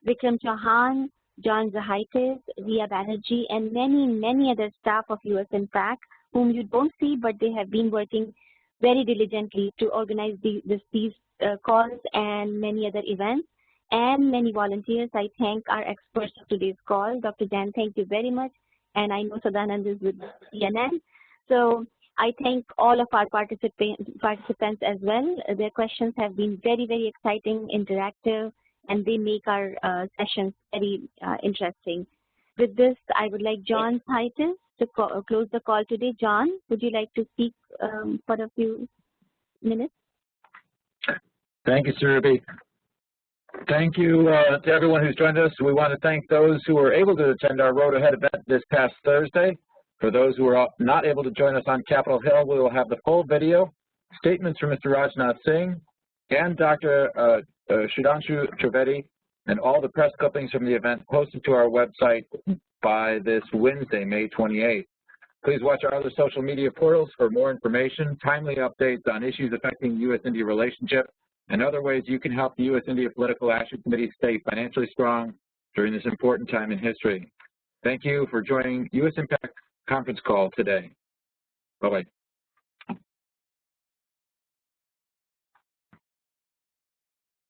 Vikram Chauhan, John Zahaitis, Ria Banerjee, and many, many other staff of USINPAC, whom you don't see, but they have been working very diligently to organize these calls and many other events, and many volunteers. I thank our experts of today's call. Dr. Jain, thank you very much. And I know Sadanand is with CNN. So I thank all of our participants as well. Their questions have been very, very exciting, interactive, and they make our sessions very interesting. With this, I would like John Titus to close the call today. John, would you like to speak for a few minutes? Thank you, Surubi. Thank you to everyone who's joined us. We want to thank those who were able to attend our Road Ahead event this past Thursday. For those who are not able to join us on Capitol Hill, we will have the full video, statements from Mr. Rajnath Singh and Dr. Sudhanshu Trivedi, and all the press clippings from the event posted to our website by this Wednesday, May 28th. Please watch our other social media portals for more information, timely updates on issues affecting the U.S.-India relationship, and other ways you can help the U.S.-India Political Action Committee stay financially strong during this important time in history. Thank you for joining USINPAC conference call today. Bye-bye.